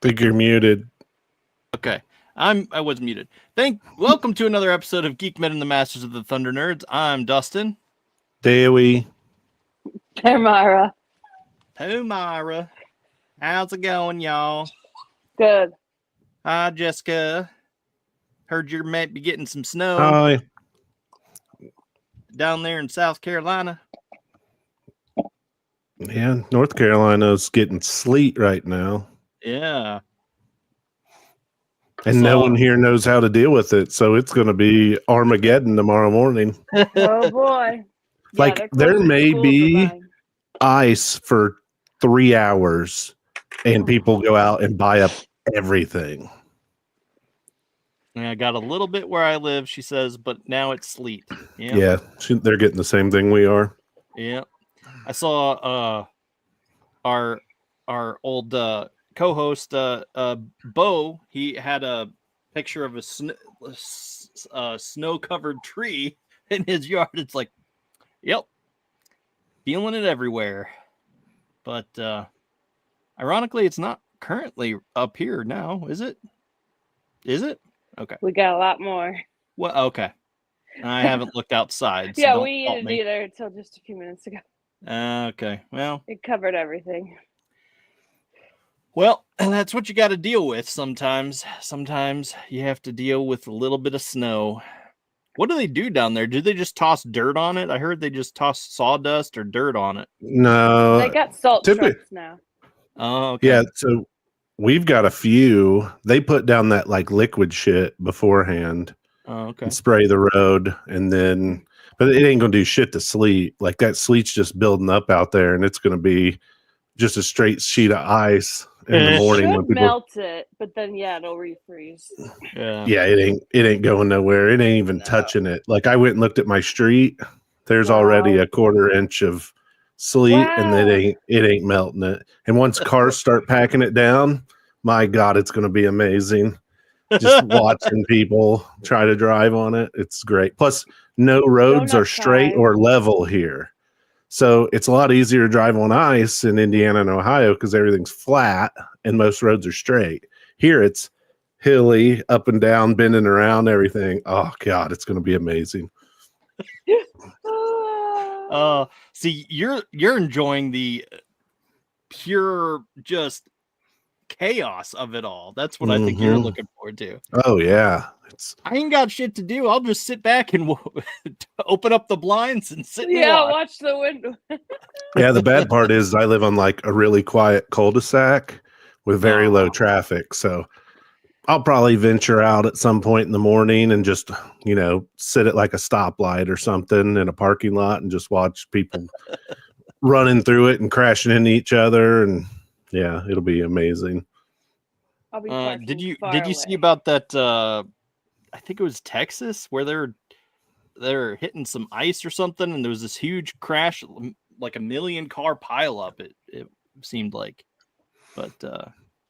Think you're muted. Okay. I was muted. Welcome to another episode of Geek-men and the Masters of the Thunder Nerds. I'm Dustin. Dewey. Hey, Myra. Hey, Myra. How's it going, y'all? Good. Hi, Jessica. Heard you might be getting some snow Hi. down there in South Carolina. Yeah, North Carolina's getting sleet right now. Yeah. And no one here knows how to deal with it, so it's going to be Armageddon tomorrow morning. Oh, boy. Like, there may be ice for 3 hours, and people go out and buy up everything. Yeah, I got a little bit where I live, she says, but now it's sleet. Yep. Yeah, they're getting the same thing we are. Yeah. I saw our old co-host Bo. He had a picture of a snow-covered tree in his yard. It's like, yep, feeling it everywhere. But ironically, it's not currently up here now, is it? Is it? Okay. We got a lot more. Well, okay. I haven't looked outside. So yeah, we didn't either until just a few minutes ago. Okay. Well, it covered everything. Well, that's what you got to deal with sometimes. Sometimes you have to deal with a little bit of snow. What do they do down there? Do they just toss dirt on it? I heard they just toss sawdust or dirt on it. No. They got salt trucks now. Oh, okay. Yeah, so we've got a few. They put down that like liquid shit beforehand. Oh, okay. And spray the road, and then, but it ain't gonna do shit to sleet. Like that sleet's just building up out there, and it's gonna be just a straight sheet of ice in the morning. It should melt it, but then it'll refreeze. Yeah, it ain't going nowhere. It ain't even touching it. Like I went and looked at my street. There's already a 1/4 inch of sleet, and it ain't melting it. And once cars start packing it down, my God, it's gonna be amazing. Just watching people try to drive on it. It's great. Plus, no roads are straight or level here. So it's a lot easier to drive on ice in Indiana and Ohio because everything's flat and most roads are straight. Here it's hilly, up and down, bending around, everything. Oh, God, it's going to be amazing. See, you're enjoying the pure just chaos of it all. That's what I think you're looking forward to. Oh yeah, I ain't got shit to do. I'll just sit back and open up the blinds and sit. Watch the window. Yeah, the bad part is I live on like a really quiet cul-de-sac with very low traffic, so I'll probably venture out at some point in the morning and just sit at like a stoplight or something in a parking lot and just watch people running through it and crashing into each other. And yeah, it'll be amazing. Did you see about that? I think it was Texas where they're hitting some ice or something, and there was this huge crash, like a 1,000,000-car pileup. It seemed like, but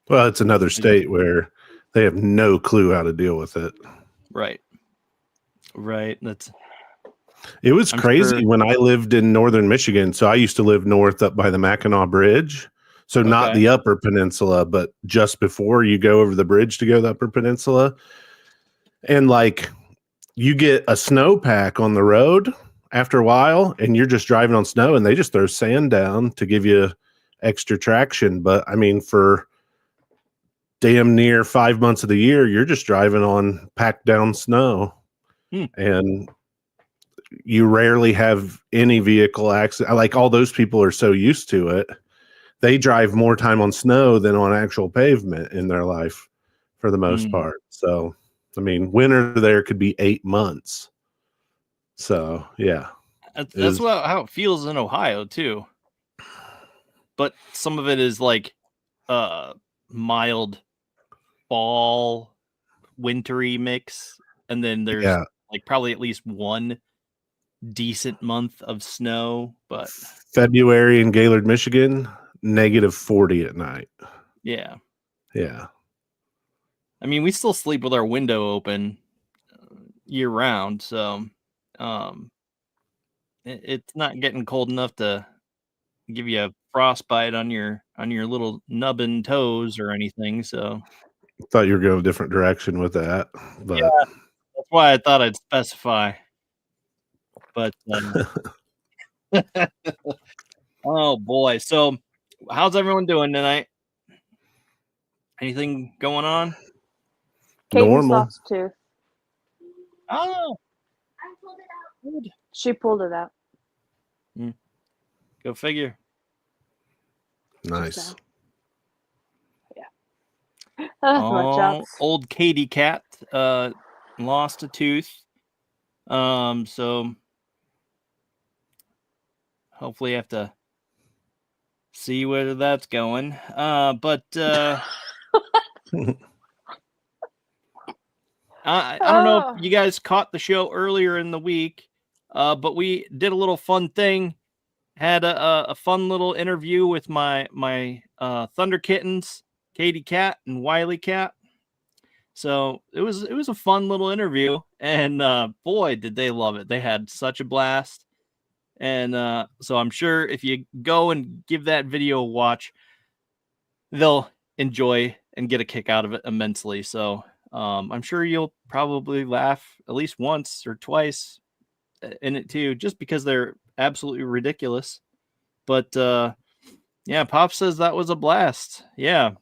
well, it's another state where they have no clue how to deal with it. Right. It was crazy when I lived in northern Michigan. So I used to live north up by the Mackinac Bridge. So not the upper peninsula, but just before you go over the bridge to go to the upper peninsula. And like you get a snowpack on the road after a while and you're just driving on snow and they just throw sand down to give you extra traction. But I mean, for damn near 5 months of the year, you're just driving on packed down snow. And you rarely have any vehicle accident. Like all those people are so used to it. They drive more time on snow than on actual pavement in their life for the most part. So, I mean, winter there could be 8 months. So, yeah. That's how it feels in Ohio, too. But some of it is like mild fall, wintry mix. And then there's like probably at least one decent month of snow. But February in Gaylord, Michigan, -40 at night. Yeah. I mean, we still sleep with our window open year round, so it's not getting cold enough to give you a frostbite on your little nubbin toes or anything. So Thought you were going a different direction with that, but that's why I thought I'd specify. But oh boy. So how's everyone doing tonight? Anything going on? Cadence normal. lost a tooth. Oh, Good. She pulled it out. go figure. Nice. Yeah. Watch out. Old Katie Cat lost a tooth. So hopefully I have to see where that's going. But I don't know if you guys caught the show earlier in the week, but we did a little fun thing. Had a fun little interview with my Thunder Kittens, Katie Cat and Wiley Cat. So it was a fun little interview, and boy, did they love it. They had such a blast. And so I'm sure if you go and give that video a watch, they'll enjoy and get a kick out of it immensely. So I'm sure you'll probably laugh at least once or twice in it too, just because they're absolutely ridiculous. But yeah, Pop says that was a blast. Yeah.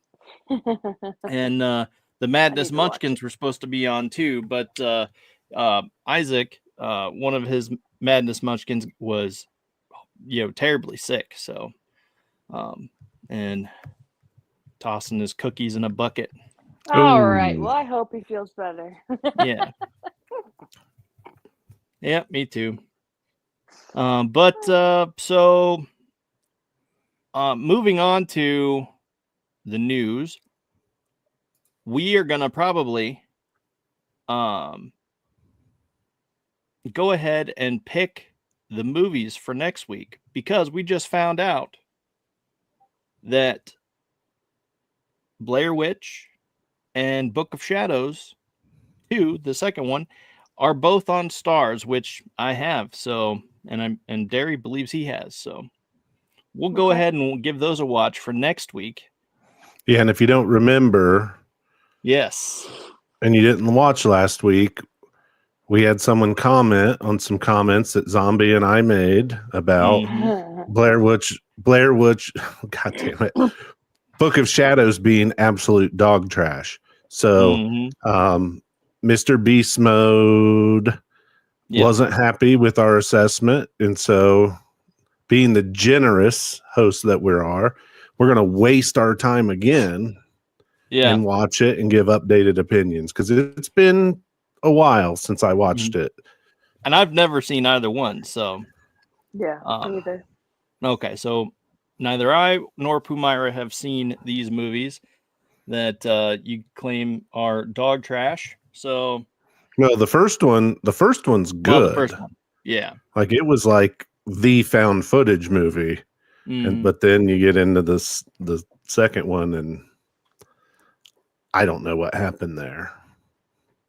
And the Madness Munchkins were supposed to be on too, but Isaac, one of his Madness Munchkins, was terribly sick. So and tossing his cookies in a bucket. All right. Well, I hope he feels better. Yeah. Yeah, me too. But so moving on to the news, we are gonna probably go ahead and pick the movies for next week, because we just found out that Blair Witch and Book of Shadows 2, the second one, are both on Stars, which I have. So, and Derry believes he has. So we'll go ahead and we'll give those a watch for next week. Yeah, and if you don't remember, yes, and you didn't watch last week, we had someone comment on some comments that Zombie and I made about Blair Witch, God damn it, Book of Shadows being absolute dog trash. So, Mr. Beast Mode wasn't happy with our assessment, and so, being the generous host that we're going to waste our time again and watch it and give updated opinions, because it's been a while since I watched it. And I've never seen either one, so. Yeah, neither. Okay, so neither I nor Pumaira have seen these movies that you claim are dog trash. So. No, the first one's good. Well, the first one. Yeah. Like, it was like the found footage movie. But then you get into the second one, and I don't know what happened there.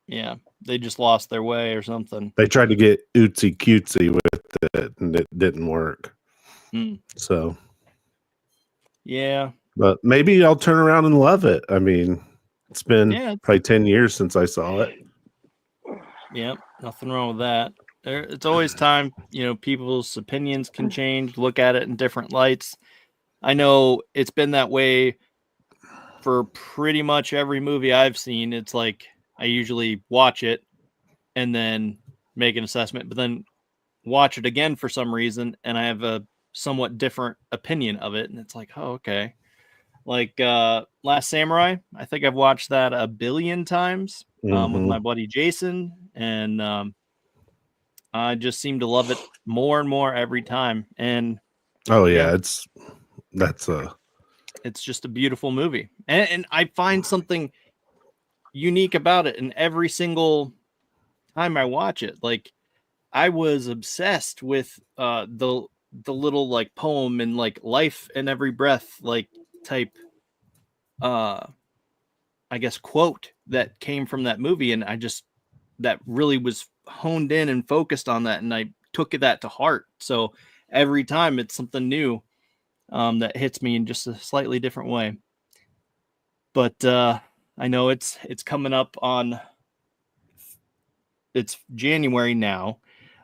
Yeah, they just lost their way or something. They tried to get ootsy cutesy with it, and it didn't work. So, yeah. But maybe I'll turn around and love it. I mean, it's been probably 10 years since I saw it. Yeah, nothing wrong with that. It's always time, people's opinions can change, look at it in different lights. I know it's been that way for pretty much every movie I've seen. It's like I usually watch it and then make an assessment, but then watch it again for some reason, and I have a somewhat different opinion of it. And it's like, oh, okay. Like Last Samurai, I think I've watched that 1 billion times with my buddy Jason, and I just seem to love it more and more every time. And it's just a beautiful movie, and I find something unique about it. And every single time I watch it, like, I was obsessed with the little like poem and like life in every breath, like type I guess quote that came from that movie, and that really was honed in and focused on that, and I took that to heart. So every time it's something new, that hits me in just a slightly different way. But I know it's coming up on. It's January now.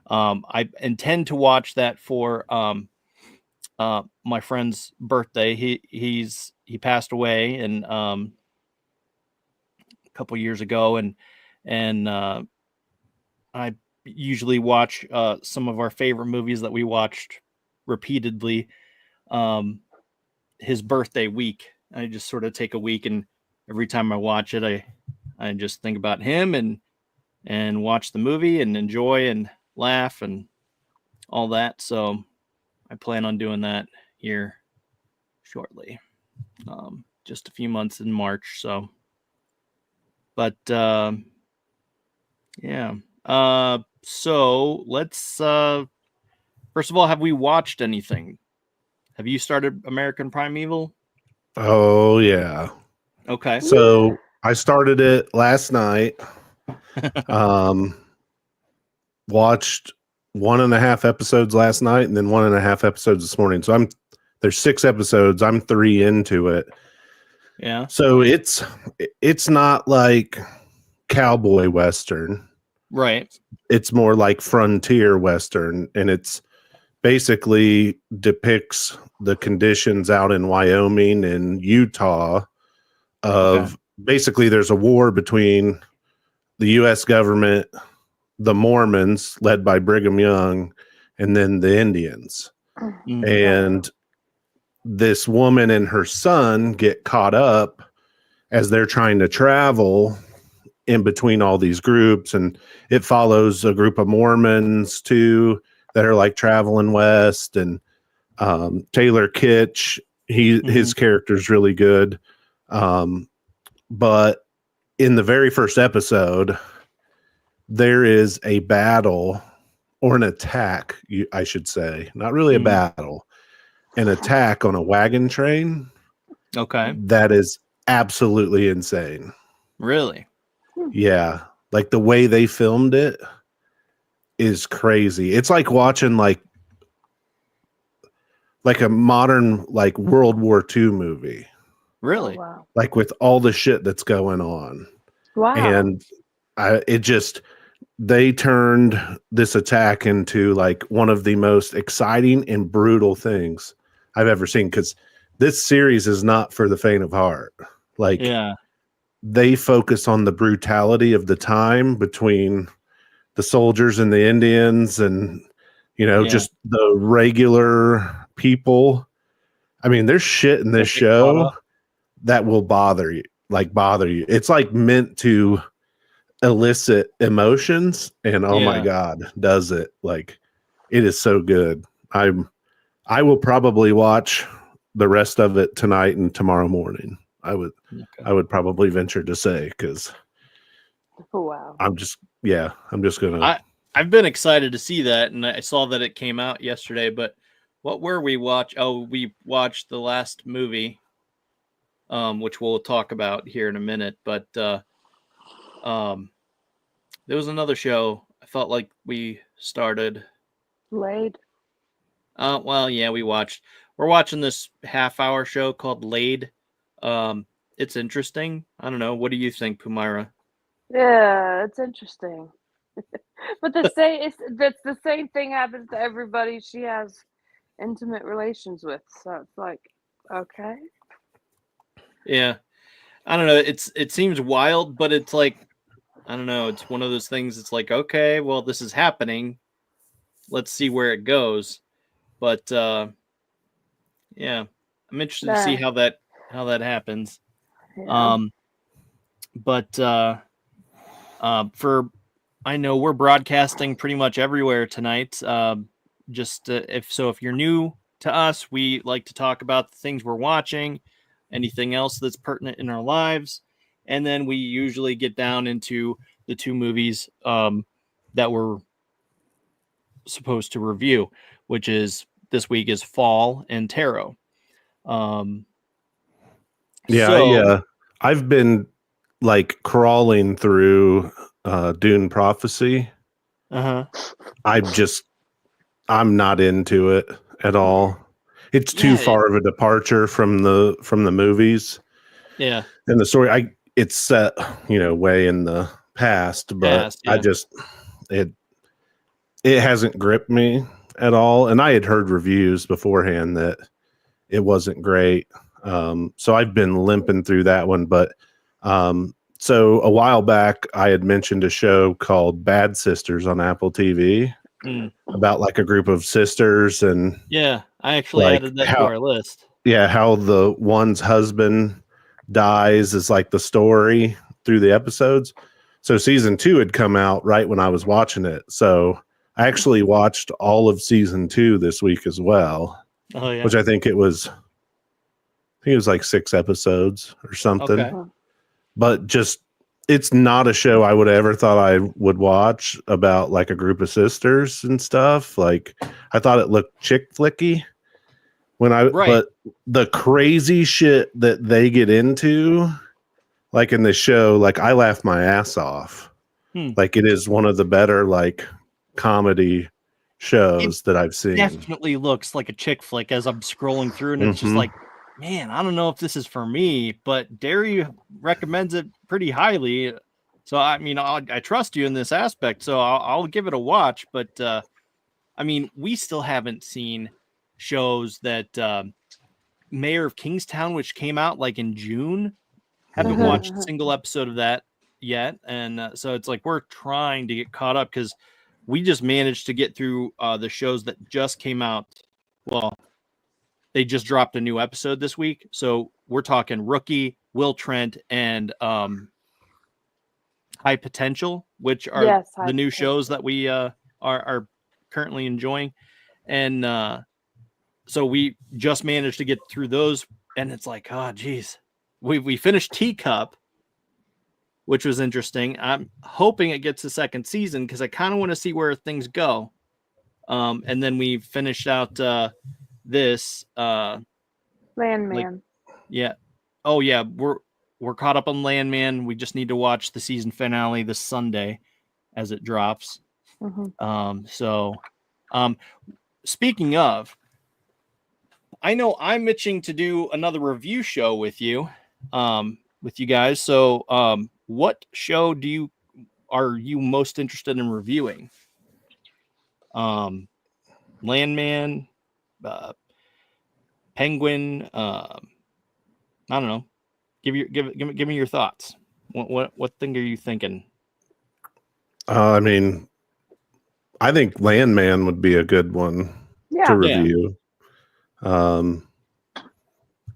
I intend to watch that for my friend's birthday. He passed away and a couple years ago, and I usually watch some of our favorite movies that we watched repeatedly his birthday week. I just sort of take a week, and every time I watch it, I just think about him and watch the movie and enjoy and laugh and all that. So I plan on doing that here shortly. Just a few months in March. So, but yeah. So let's first of all, have we watched anything? Have you started American Primeval? Oh yeah. Okay. So I started it last night. Watched 1.5 episodes last night and then 1.5 episodes this morning. So there's 6 episodes. I'm 3 into it. Yeah. So it's not like cowboy western. Right. It's more like frontier western, and it's basically depicts the conditions out in Wyoming and Utah of basically there's a war between the US government, the Mormons led by Brigham Young, and then the Indians. And this woman and her son get caught up as they're trying to travel in between all these groups. And it follows a group of Mormons too that are like traveling west. And Taylor Kitsch, his character's really good. But in the very first episode, there is a battle or an attack, I should say, not really a battle, an attack on a wagon train. Okay. That is absolutely insane. Really? Yeah. Like the way they filmed it is crazy. It's like watching like a modern like World War II movie. Really? Oh, wow. Like with all the shit that's going on. Wow. And they turned this attack into like one of the most exciting and brutal things I've ever seen, because this series is not for the faint of heart. Like, they focus on the brutality of the time between the soldiers and the Indians and, just the regular people. I mean, there's shit in this show that will bother you. It's like meant to elicit emotions, and oh my God, does it. Like, it is so good. I will probably watch the rest of it tonight and tomorrow morning. I would probably venture to say, because I'm just gonna. I've been excited to see that, and I saw that it came out yesterday. But what were we watch? Oh, we watched the last movie, which we'll talk about here in a minute. But there was another show I felt like we started. Laid. Well, yeah, we're watching this half-hour show called Laid. It's interesting. I don't know. What do you think, Pumaira? Yeah, it's interesting. But it's the same thing happens to everybody she has intimate relations with. So it's like, okay. Yeah. I don't know. It seems wild, but it's like, I don't know. It's one of those things. It's like, okay, well, this is happening. Let's see where it goes. But yeah, I'm interested to see how that happens. Yeah. I know we're broadcasting pretty much everywhere tonight. If you're new to us, we like to talk about the things we're watching, anything else that's pertinent in our lives, and then we usually get down into the 2 movies that we're supposed to review, which is this week is Fall and Tarot. I've been like crawling through Dune Prophecy. I'm not into it at all. it's too far of a departure from the movies. Yeah. And the story, it's set, way in the past, but I just it hasn't gripped me at all. And I had heard reviews beforehand that it wasn't great. So I've been limping through that one. But so a while back, I had mentioned a show called Bad Sisters on Apple TV about like a group of sisters. And yeah, I actually added that to our list. Yeah, how the one's husband dies is like the story through the episodes. So season 2 had come out right when I was watching it. So I actually watched all of season 2 this week as well. Oh yeah. Which I think it was like 6 episodes or something. Okay. But just, it's not a show I would have ever thought I would watch about like a group of sisters and stuff. Like I thought it looked chick flicky but the crazy shit that they get into, like in the show, like I laughed my ass off. Like it is one of the better like comedy shows that I've seen. Definitely looks like a chick flick as I'm scrolling through, and it's just like, man, I don't know if this is for me, but Derry recommends it pretty highly. So I mean, I trust you in this aspect, so I'll give it a watch. But I mean, we still haven't seen shows that Mayor of Kingstown, which came out like in June, haven't watched a single episode of that yet, and so it's like we're trying to get caught up because we just managed to get through the shows that just came out. Well, they just dropped a new episode this week, so we're talking Rookie, Will Trent, and High Potential, which are the new shows that we are currently enjoying, and so we just managed to get through those, and it's like, oh, geez. We finished Teacup, which was interesting. I'm hoping it gets a second season because I kind of want to see where things go. And then we finished out this Landman. Yeah. Oh yeah, we're caught up on Landman. We just need to watch the season finale this Sunday as it drops. So speaking of, I know I'm itching to do another review show with you guys. So what show are you most interested in reviewing? Landman, Penguin, I don't know. Give me your thoughts. What thing are you thinking? I mean, I think Landman would be a good one to review.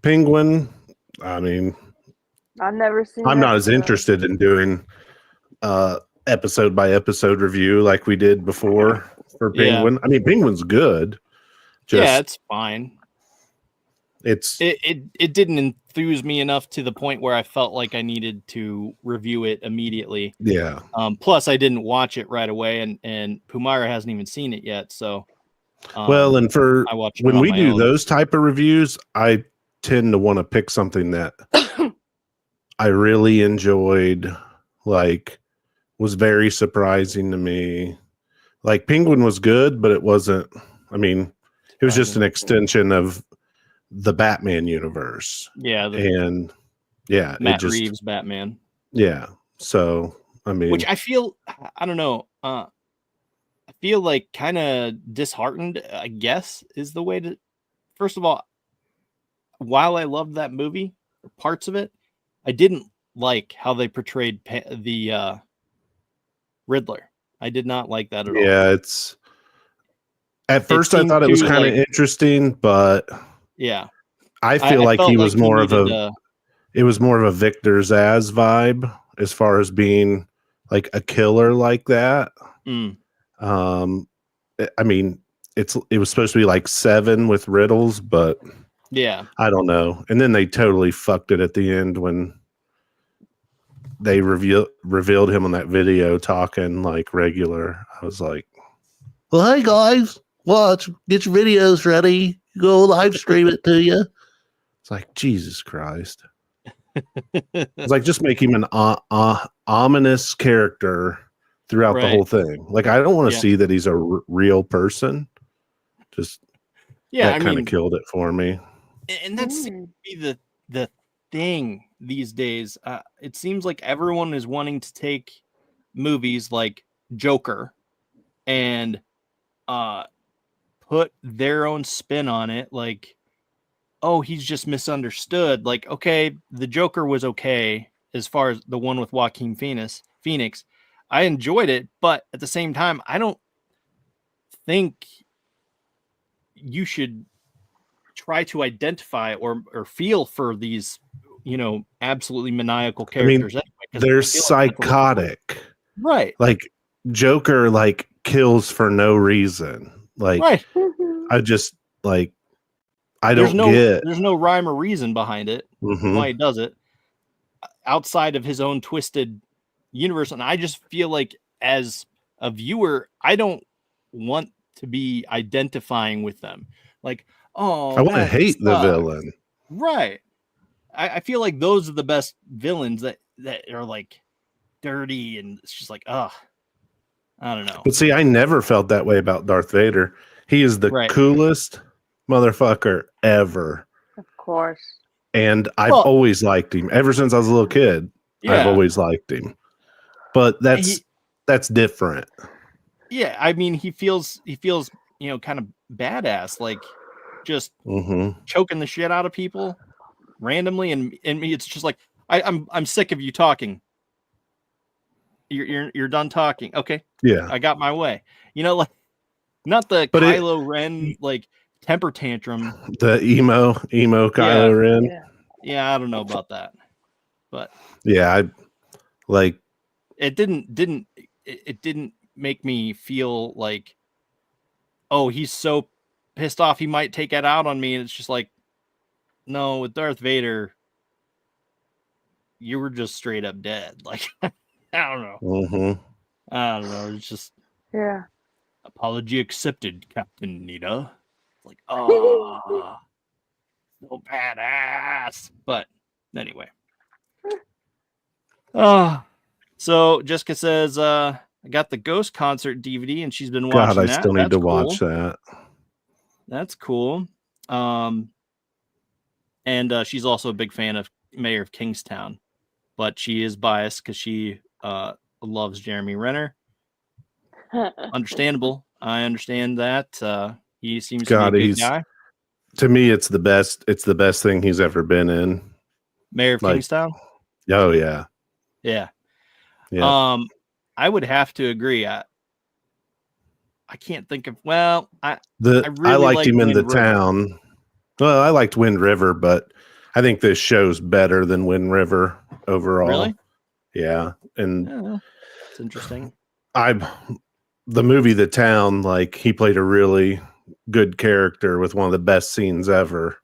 Penguin, I mean, I've never seen. I'm not as interested in doing episode by episode review like we did before for Penguin. I mean, Penguin's good. It's fine. It didn't enthuse me enough to the point where I felt like I needed to review it immediately. Yeah. Plus, I didn't watch it right away, and Pumara hasn't even seen it yet. So, well, and for when we do those type of reviews, I tend to want to pick something that I really enjoyed, like was very surprising to me. Like Penguin was good, but it wasn't. I mean, it was just an extension of the Batman universe. Yeah. Matt Reeves Batman. Yeah. So, I mean, which I feel, I don't know. I feel like kind of disheartened, I guess, is the way to. First of all, while I loved that movie, parts of it, I didn't like how they portrayed the Riddler. I did not like that at all. Yeah, at first I thought it was kind of interesting, but yeah, I feel like he was more of it was more of a Victor Zsasz vibe as far as being like a killer like that. I mean, it was supposed to be like 7 with riddles, but yeah, I don't know. And then they totally fucked it at the end when they revealed him on that video talking like regular. I was like, well, hey guys, watch, get your videos ready, go live stream it to you. It's like, Jesus Christ. It's like, just make him an ominous character throughout the whole thing. Like, I don't want to see that he's a real person. Just Yeah, that kind of killed it for me. And that seems to be the thing these days. It seems like everyone is wanting to take movies like Joker and put their own spin on it. Like, oh, he's just misunderstood. Like, okay, the Joker was okay as far as the one with Joaquin Phoenix. I enjoyed it, but at the same time, I don't think you should try to identify or feel for these, absolutely maniacal characters. I mean, they're psychotic. Right. Like Joker, like kills for no reason. Like, right. I just like, I don't get. There's no rhyme or reason behind it. Why he does it outside of his own twisted universe. And I just feel like as a viewer, I don't want to be identifying with them. Like, oh, I want to hate the villain. Right. I feel like those are the best villains that are like dirty and it's just like, I don't know. But see, I never felt that way about Darth Vader. He is the coolest motherfucker ever. Of course. And I've always liked him. Ever since I was a little kid, I've always liked him. But that's different. Yeah, I mean, he feels, kind of badass, like just choking the shit out of people randomly, and it's just like I'm sick of you talking. You're done talking. Okay. Yeah. I got my way. Like not the Kylo Ren like temper tantrum. The emo Kylo Ren. Yeah, I don't know about that. But yeah, I like it didn't make me feel like, oh, he's so pissed off he might take it out on me. And it's just like, no, with Darth Vader, you were just straight up dead. Like, I don't know. I don't know. It's just apology accepted, Captain Nita. Like, oh, so badass. But anyway. So Jessica says, I got the Ghost concert DVD and she's been watching that. God, I still need to watch that. That's cool. And she's also a big fan of Mayor of Kingstown, but she is biased because she loves Jeremy Renner. Understandable. I understand that. He seems to be a good guy. To me, it's the best. It's the best thing he's ever been in. Mayor of Kingstown. Oh yeah. Yeah. I would have to agree. I can't think of. Well, I liked him in The Town. Well, I liked Wind River, but I think this show's better than Wind River overall. Really? Yeah, and it's interesting. The movie The Town, like he played a really good character with one of the best scenes ever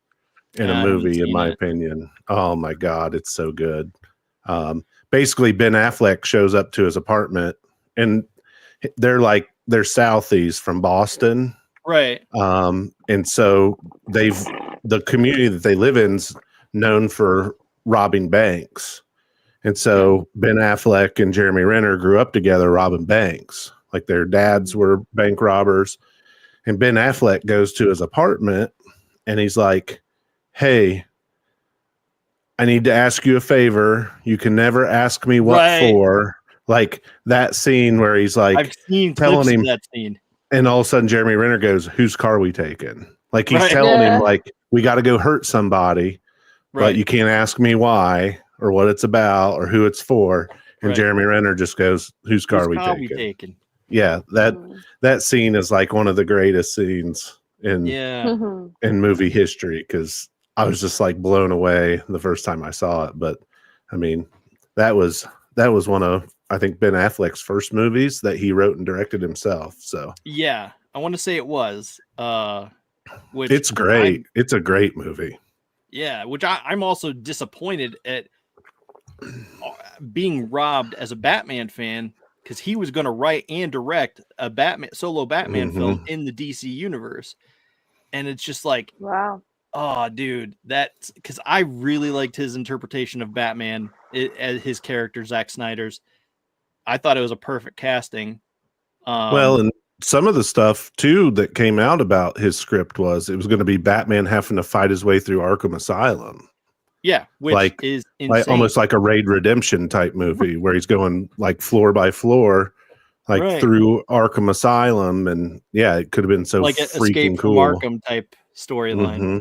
in a movie, in my opinion. Oh my God, it's so good. Basically, Ben Affleck shows up to his apartment, and they're Southies from Boston, right? And so the community that they live in's known for robbing banks, and so Ben Affleck and Jeremy Renner grew up together robbing banks. Like their dads were bank robbers, and Ben Affleck goes to his apartment, and he's like, "Hey, I need to ask you a favor. You can never ask me what for." Like that scene where he's like, I've seen telling him that scene, and all of a sudden Jeremy Renner goes, "Whose car we taking?" Like he's telling him, like, we got to go hurt somebody, but you can't ask me why or what it's about or who it's for. And Jeremy Renner just goes, "Whose car we taking?" Yeah, that scene is like one of the greatest scenes in movie history, because I was just like blown away the first time I saw it. But I mean, that was one of, I think, Ben Affleck's first movies that he wrote and directed himself. So yeah, I want to say it was. Which it's great. It's a great movie. Yeah, which I'm also disappointed at being robbed as a Batman fan, because he was going to write and direct a solo Batman film in the DC universe, and it's just like, wow. Oh, dude, that's because I really liked his interpretation of Batman as his character, Zack Snyder's. I thought it was a perfect casting. Well, and some of the stuff too that came out about his script was it was going to be Batman having to fight his way through Arkham Asylum. Yeah, which is insane. Almost like a Raid Redemption type movie where he's going like floor by floor, like through Arkham Asylum, and it could have been so like freaking Escape cool. from Arkham type storyline. Mm-hmm.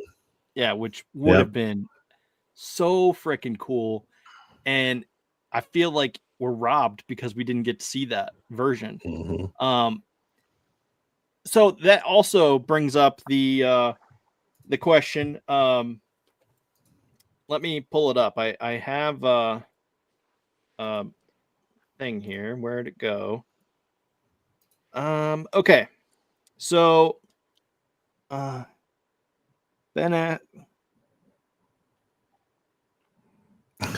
Yeah, which would have been so freaking cool. And I feel like we're robbed because we didn't get to see that version. Mm-hmm. So that also brings up the question. Let me pull it up. I have a thing here. Where'd it go? Okay. So Ben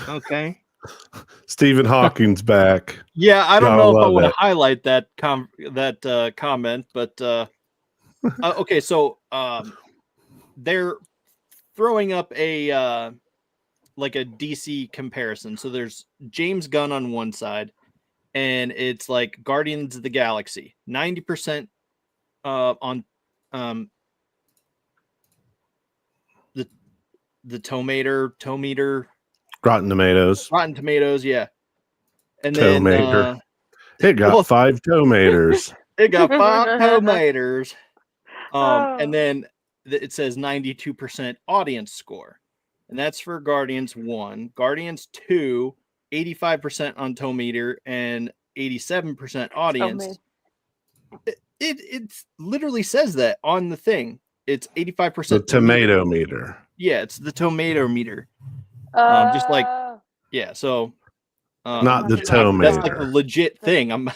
okay. Stephen Hawking's back. Yeah, I don't know if I want to highlight that comment, but okay, so they're throwing up a like a DC comparison. So there's James Gunn on one side, and it's like Guardians of the Galaxy, 90% on the tomater Rotten Tomatoes, yeah. And Tomater. then it got 5 tomatoes. It got 5 tomatoes. And then it says 92% audience score. And that's for Guardians 1. Guardians 2, 85% on Tometer and 87% audience. It literally says that on the thing. It's 85%. The tomato meter. Yeah, it's the tomato meter. Just like, so. Not the tomater. That's like a legit thing.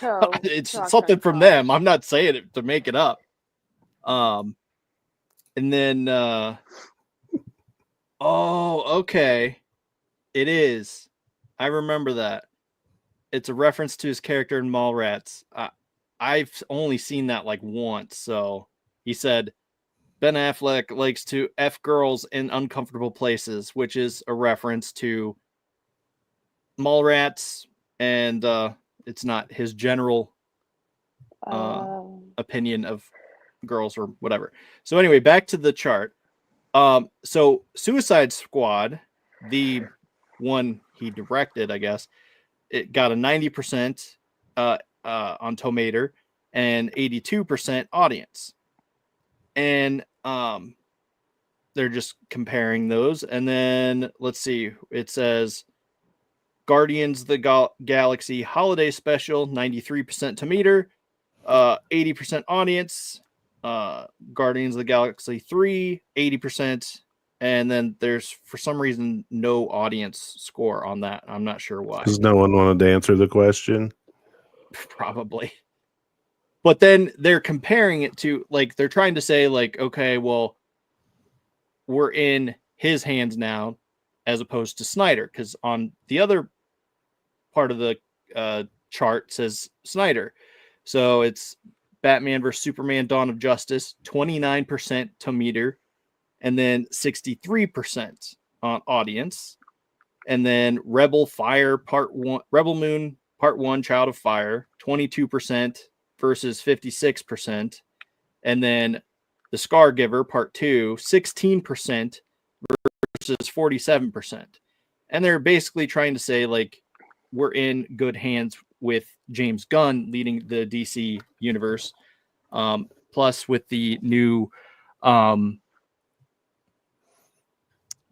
It's something from them. I'm not saying it to make it up. And then, okay. It is. I remember that. It's a reference to his character in Mallrats. I've only seen that like once. So he said, Ben Affleck likes to F girls in uncomfortable places, which is a reference to Mallrats, and it's not his general opinion of girls or whatever. So anyway, back to the chart. So Suicide Squad, the one he directed, I guess, it got a 90% on Tomater and 82% audience. And they're just comparing those. And then let's see, it says Guardians of the Galaxy Holiday Special, 93% Tomater, 80% audience. Guardians of the Galaxy 3, 80%. And then there's, for some reason, no audience score on that. I'm not sure why. Because no one wanted to answer the question? Probably. But then they're comparing it to, like, they're trying to say, like, okay, well, we're in his hands now as opposed to Snyder. Because on the other part of the chart says Snyder. So it's Batman vs. Superman Dawn of Justice, 29% Tometer, and then 63% on audience. And then Rebel Moon Part 1 Child of Fire, 22% versus 56%. And then The Scargiver Part 2, 16% versus 47%. And they're basically trying to say, like, we're in good hands with James Gunn leading the DC universe. Plus with the new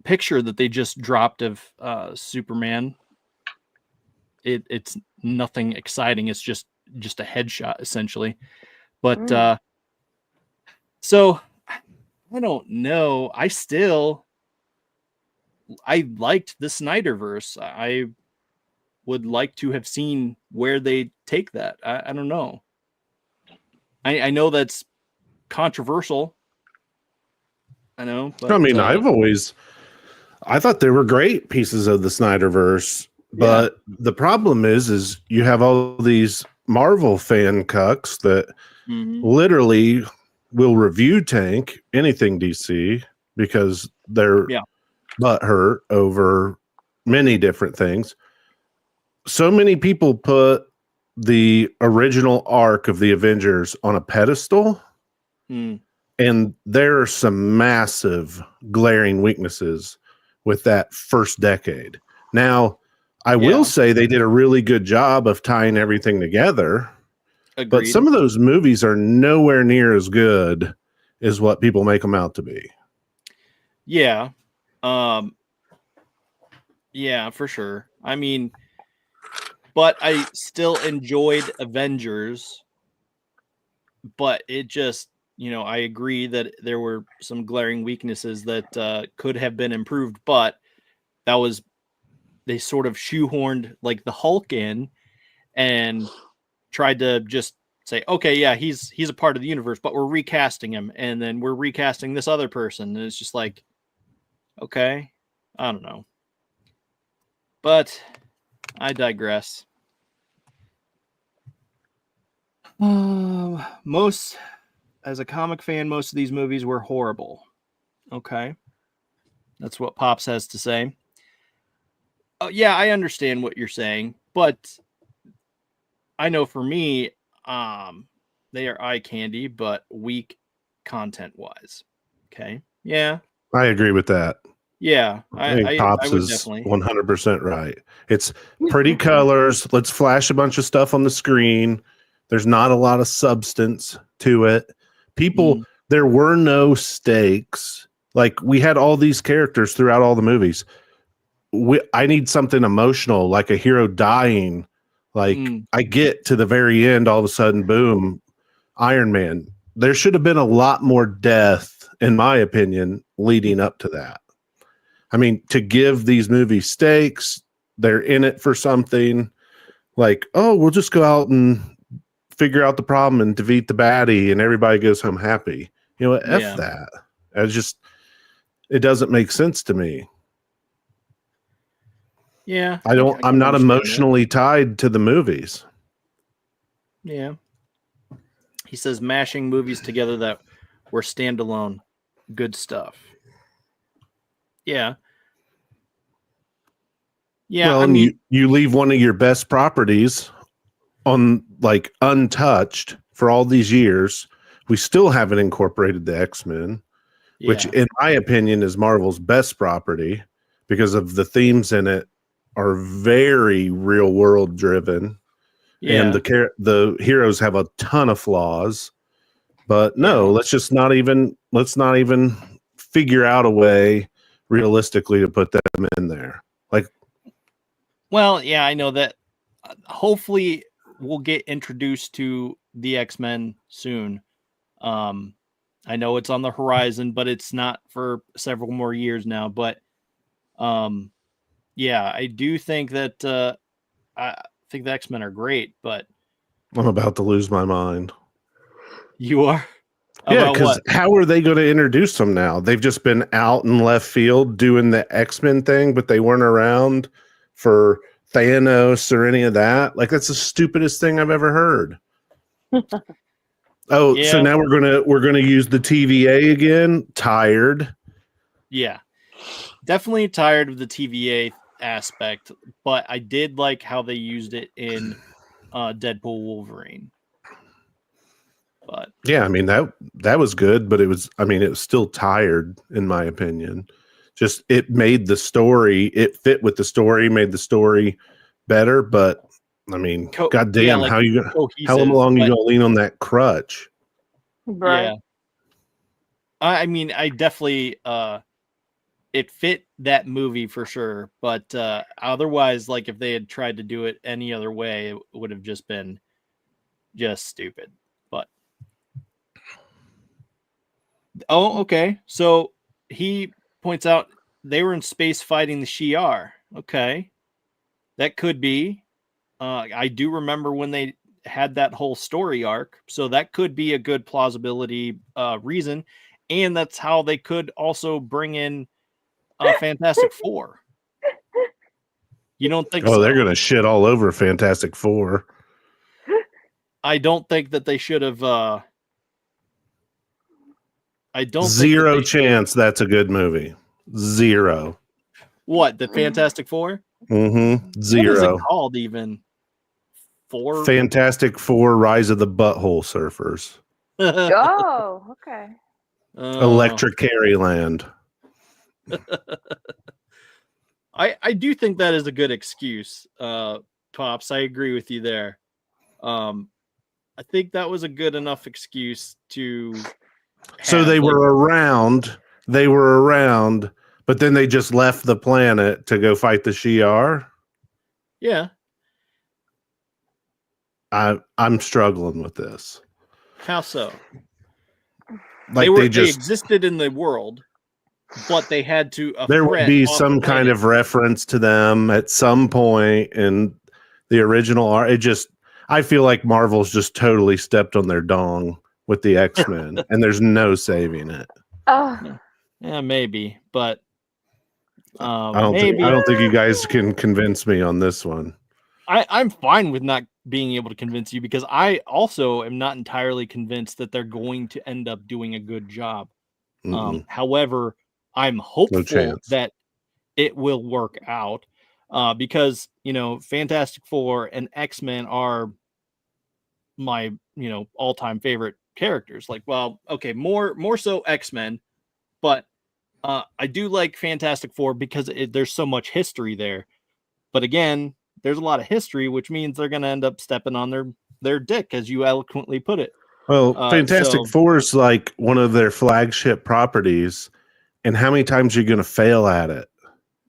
picture that they just dropped of Superman. It's nothing exciting. It's just a headshot essentially. But so I don't know. I liked the Snyderverse. I would like to have seen where they take that. I don't know. I know that's controversial. I know. But, I mean, I thought there were great pieces of the Snyderverse, but the problem is you have all these Marvel fan cucks that literally will review tank anything DC because they're butthurt over many different things. So many people put the original arc of the Avengers on a pedestal, and there are some massive glaring weaknesses with that first decade. Now, I will say they did a really good job of tying everything together. Agreed. But some of those movies are nowhere near as good as what people make them out to be. Yeah. Yeah, for sure. I mean, but I still enjoyed Avengers, but it just, I agree that there were some glaring weaknesses that could have been improved, but they sort of shoehorned like the Hulk in and tried to just say, okay, yeah, he's a part of the universe, but we're recasting him, and then we're recasting this other person, and it's just like, okay, I don't know. But I digress. As a comic fan, most of these movies were horrible. Okay. That's what Pops has to say. Oh, yeah, I understand what you're saying, but I know for me, they are eye candy, but weak content wise. Okay. Yeah. I agree with that. Yeah. I think I Pops would is definitely 100% right. It's pretty colors. Let's flash a bunch of stuff on the screen. There's not a lot of substance to it. There were no stakes. Like, we had all these characters throughout all the movies. I need something emotional, like a hero dying. Like, I get to the very end, all of a sudden, boom, Iron Man. There should have been a lot more death, in my opinion, leading up to that. I mean, to give these movies stakes, they're in it for something. Like, oh, we'll just go out and figure out the problem and defeat the baddie, and everybody goes home happy. You know what? F that. It doesn't make sense to me. Yeah. I'm not emotionally tied to the movies. Yeah. He says mashing movies together that were standalone. Good stuff. Yeah. Yeah. Well, you leave one of your best properties on, like, untouched for all these years. We still haven't incorporated the X-Men, which in my opinion is Marvel's best property because of the themes in it are very real world driven. And the heroes have a ton of flaws. But no, let's not even figure out a way realistically to put them in there. Like, well, yeah, I know that. Hopefully, we'll get introduced to the X-Men soon. I know it's on the horizon, but it's not for several more years now. But yeah, I do think that I think the X-Men are great, but I'm about to lose my mind. You are? Yeah, because how are they going to introduce them now? They've just been out in left field doing the X-Men thing, but they weren't around for Thanos or any of that. Like, that's the stupidest thing I've ever heard. So now we're gonna use the TVA again. Tired. Yeah, definitely tired of the TVA aspect, but I did like how they used it in Deadpool Wolverine. But yeah, I mean that was good, but it was still tired in my opinion. Just it made the story, it fit with the story, made the story better, but I mean, goddamn, how long you gonna lean on that crutch? Right. Yeah, I mean, I definitely it fit that movie for sure, but otherwise, like, if they had tried to do it any other way, it would have just been just stupid. But okay, so he points out they were in space fighting the Shi'ar. Okay, that could be. I do remember when they had that whole story arc, so that could be a good plausibility reason, and that's how they could also bring in Fantastic Four. You don't think so? Oh, they're gonna shit all over Fantastic Four. I don't think that they should have. I don't. Zero chance that's a good movie. Zero. What, the Fantastic Four? Mm-hmm. Zero. What is it called even? Four. Fantastic Four: Rise of the Butthole Surfers. Oh, okay. Electric Carryland. I do think that is a good excuse, Pops. I agree with you there. I think that was a good enough excuse to. So they were around. They were around, but then they just left the planet to go fight the Shi'ar. Yeah. I'm struggling with this. How so? Like they just existed in the world, but they had to. There would be some kind of reference to them at some point in the original art. I feel like Marvel's just totally stepped on their dong with the X-Men, and there's no saving it. Yeah, maybe, but I don't think you guys can convince me on this one. I'm fine with not being able to convince you, because I also am not entirely convinced that they're going to end up doing a good job. However, I'm hopeful that it will work out, because, Fantastic Four and X-Men are my, all-time favorite characters. Like, well, okay, more so X-Men, but I do like Fantastic Four because there's so much history there. But again, there's a lot of history, which means they're going to end up stepping on their dick, as you eloquently put it. Well, Fantastic Four is like one of their flagship properties, and how many times are you going to fail at it?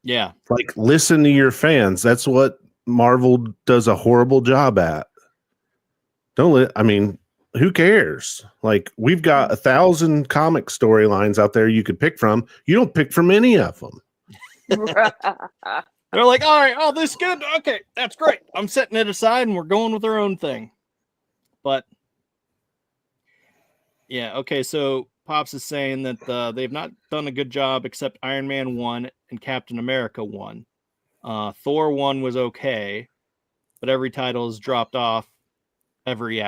Yeah. Like, listen to your fans. That's what Marvel does a horrible job at. Who cares? Like, we've got 1,000 comic storylines out there you could pick from. You don't pick from any of them. They're like, all right, oh, this is good. Okay, that's great. I'm setting it aside and we're going with our own thing. But yeah, okay, so Pops is saying that they've not done a good job except Iron Man 1 and Captain America 1. Thor 1 was okay, but every title is dropped off. Every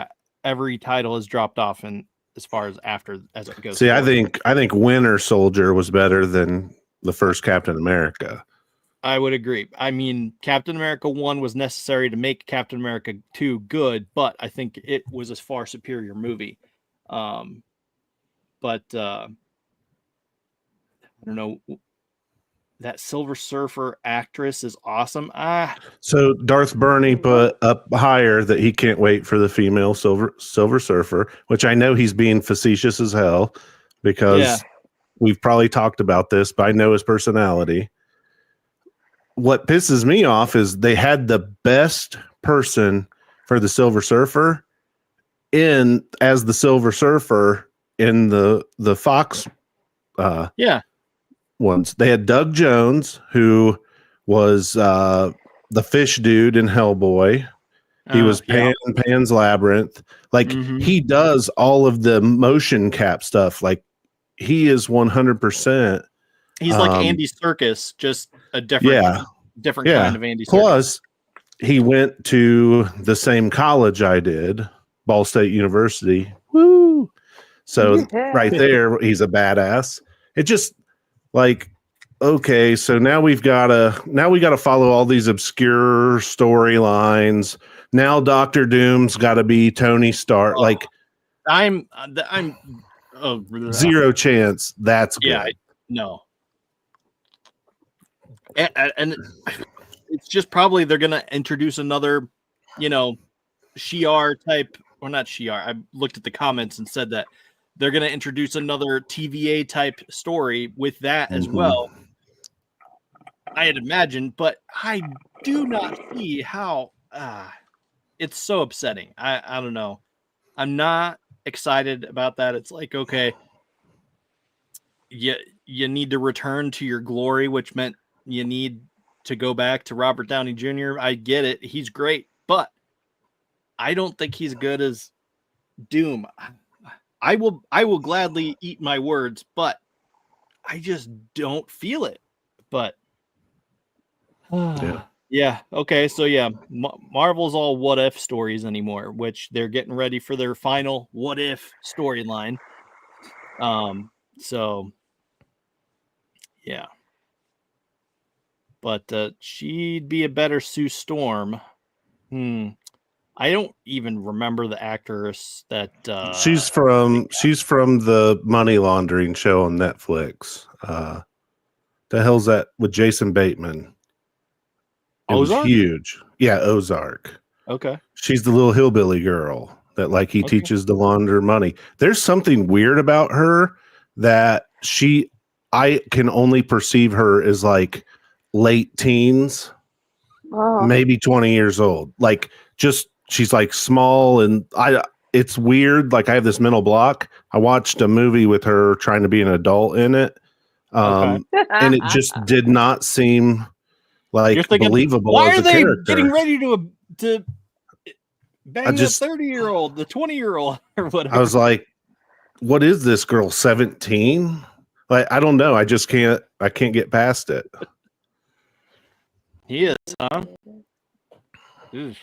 title is dropped off, and as far as it goes. See, forward. I think Winter Soldier was better than the first Captain America. I would agree. I mean, Captain America 1 was necessary to make Captain America 2 good, but I think it was a far superior movie. But I don't know. That Silver Surfer actress is awesome. So Darth Burney put up higher that he can't wait for the female Silver Surfer, which I know he's being facetious as hell, because we've probably talked about this, but I know his personality. What pisses me off is they had the best person for the Silver Surfer as the Silver Surfer in the Fox ones. They had Doug Jones, who was the fish dude in Hellboy. He was Pan's Labyrinth. Like, he does all of the motion cap stuff. Like, he is 100%. He's like Andy Serkis, just a different kind of Andy Serkis. Plus, he went to the same college I did, Ball State University. Woo! So right there, he's a badass. It just like, okay, so now we gotta follow all these obscure storylines. Now Doctor Doom's got to be Tony Stark. Like, I'm zero chance that's good. Yeah, no. And it's just probably they're gonna introduce another, Shi'ar type, or not Shi'ar. I looked at the comments and said that they're gonna introduce another TVA type story with that as well. I had imagined, but I do not see how. It's so upsetting. I don't know. I'm not excited about that. It's like, okay, you need to return to your glory, which meant you need to go back to Robert Downey Jr. I get it. He's great, but I don't think he's good as Doom. I will gladly eat my words, but I just don't feel it. But yeah. Okay. So yeah, Marvel's all what if stories anymore, which they're getting ready for their final what if storyline. So yeah. But she'd be a better Sue Storm. I don't even remember the actress that she's from the money laundering show on Netflix. The hell's that with Jason Bateman? It was Ozark? huge. Yeah, Ozark. Okay. She's the little hillbilly girl that like he teaches to launder money. There's something weird about her that I can only perceive her as like late teens, maybe 20 years old. Like just she's like small and it's weird. Like I have this mental block. I watched a movie with her trying to be an adult in it. And it just did not seem like You're thinking, believable. why as are a they character. getting ready to bang the 30-year-old, the 20-year-old, or whatever? I was like, what is this girl, 17? Like, I don't know. I can't get past it. He is, huh? Oof.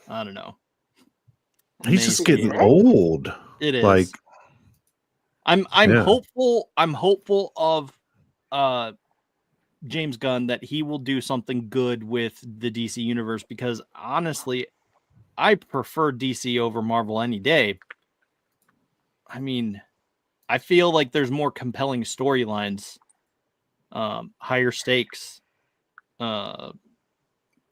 I don't know. He's just getting old. It is. Like, I'm hopeful. I'm hopeful of James Gunn that he will do something good with the DC universe, because honestly, I prefer DC over Marvel any day. I mean, I feel like there's more compelling storylines, higher stakes. I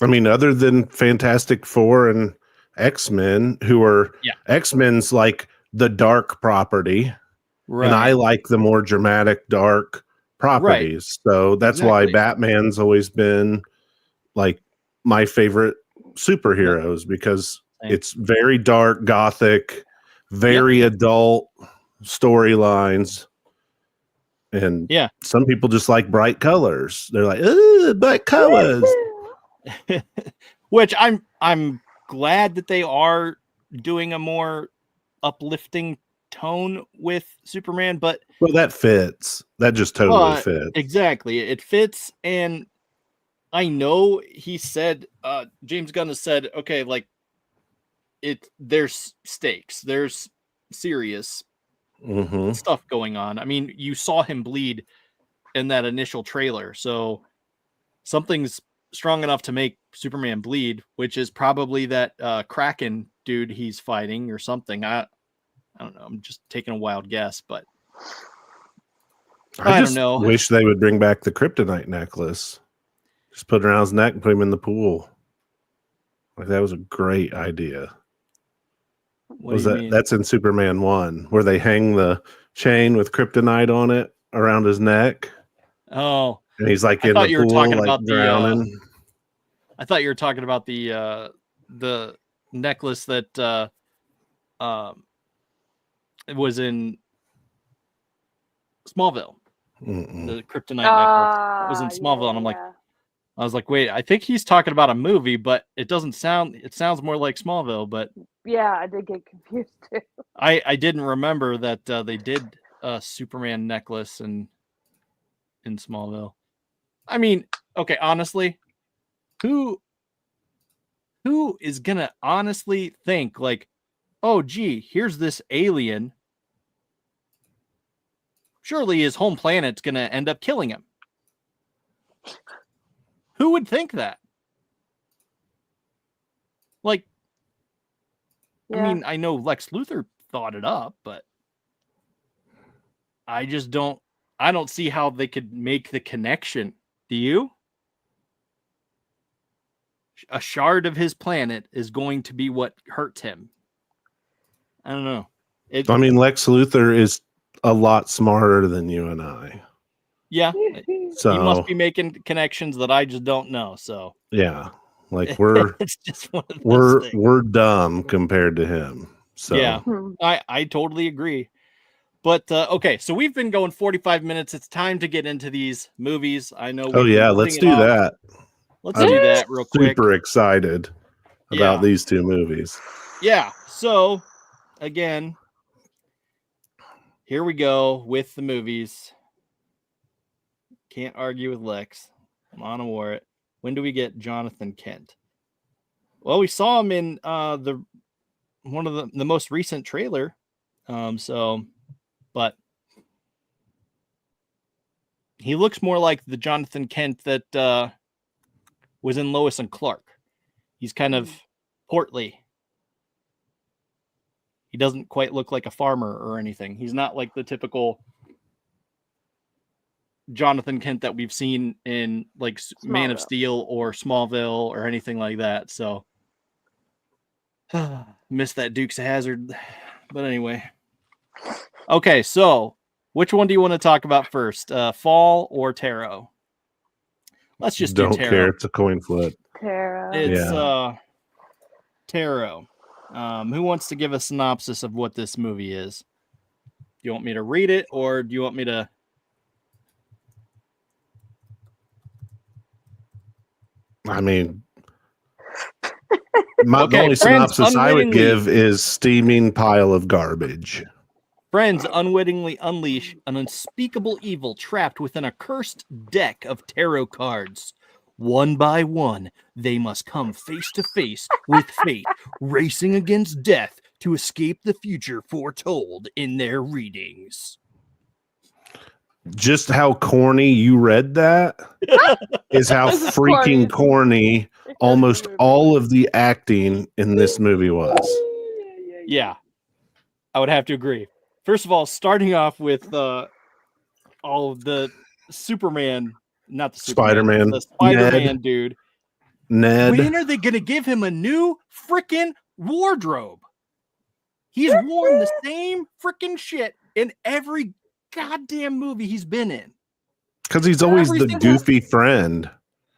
mean, other than Fantastic Four and X-Men, who are X-Men's like the dark property, right? And I like the more dramatic, dark properties. Right. So that's why Batman's always been like my favorite superheroes, because it's very dark, gothic, very adult storylines. And some people just like bright colors. They're like, ooh, bright colors. Which I'm glad that they are doing a more uplifting tone with Superman, but that fits. That just totally fits. Exactly. It fits. And I know he said, James Gunn has said, okay, like there's stakes, there's serious stuff going on. I mean, you saw him bleed in that initial trailer, so something's strong enough to make Superman bleed, which is probably that Kraken dude he's fighting or something. I don't know. I'm just taking a wild guess, but I don't know. Wish they would bring back the kryptonite necklace. Just put it around his neck and put him in the pool. Like, that was a great idea. That's in Superman 1, where they hang the chain with kryptonite on it around his neck. Oh, and he's like in the pool, like drowning. I thought you were talking about the necklace that it was in Smallville. The kryptonite necklace was in Smallville, and I'm like, I was like, wait, I think he's talking about a movie, but it sounds more like Smallville. But yeah, I did get confused too. I didn't remember that they did a Superman necklace in Smallville. I mean, okay, honestly, who is gonna honestly think like, oh gee, here's this alien, surely his home planet's gonna end up killing him? Who would think that? Like, I mean, I know Lex Luthor thought it up, but I don't see how they could make the connection. Do you? A shard of his planet is going to be what hurts him. I don't know. I mean, Lex Luthor is a lot smarter than you and I. Yeah. So he must be making connections that I just don't know. So yeah, like we're it's just one of those things. We're dumb compared to him. So yeah, I totally agree. But okay, so we've been going 45 minutes. It's time to get into these movies. I know. Oh yeah, let's do that. Let's do that real quick. Super excited about these two movies. Yeah. So again, here we go with the movies. Can't argue with Lex. I'm on award it. When do we get Jonathan Kent? Well, we saw him in one of the most recent trailer. But he looks more like the Jonathan Kent that was in Lois and Clark. He's kind of portly doesn't quite look like a farmer or anything. He's not like the typical Jonathan Kent that we've seen in like Man of Steel or Smallville or anything like that. So missed that Dukes of Hazzard. But anyway. Okay, so which one do you want to talk about first? Fall or tarot? Let's just do tarot. Don't care. It's a coin flip. Tarot. It's tarot. Who wants to give a synopsis of what this movie is? Do you want me to read it or do you want me to? I mean, the only synopsis I would give is steaming pile of garbage. Friends unwittingly unleash an unspeakable evil trapped within a cursed deck of tarot cards. One by one, they must come face to face with fate, racing against death to escape the future foretold in their readings. Just how corny you read that is how freaking corny almost all of the acting in this movie was. Yeah, I would have to agree. First of all, starting off with all of the Superman, not the Spider-Man, the Spider-Man dude. Ned. When are they going to give him a new freaking wardrobe? He's worn the same freaking shit in every goddamn movie he's been in. Because he's always the goofy friend.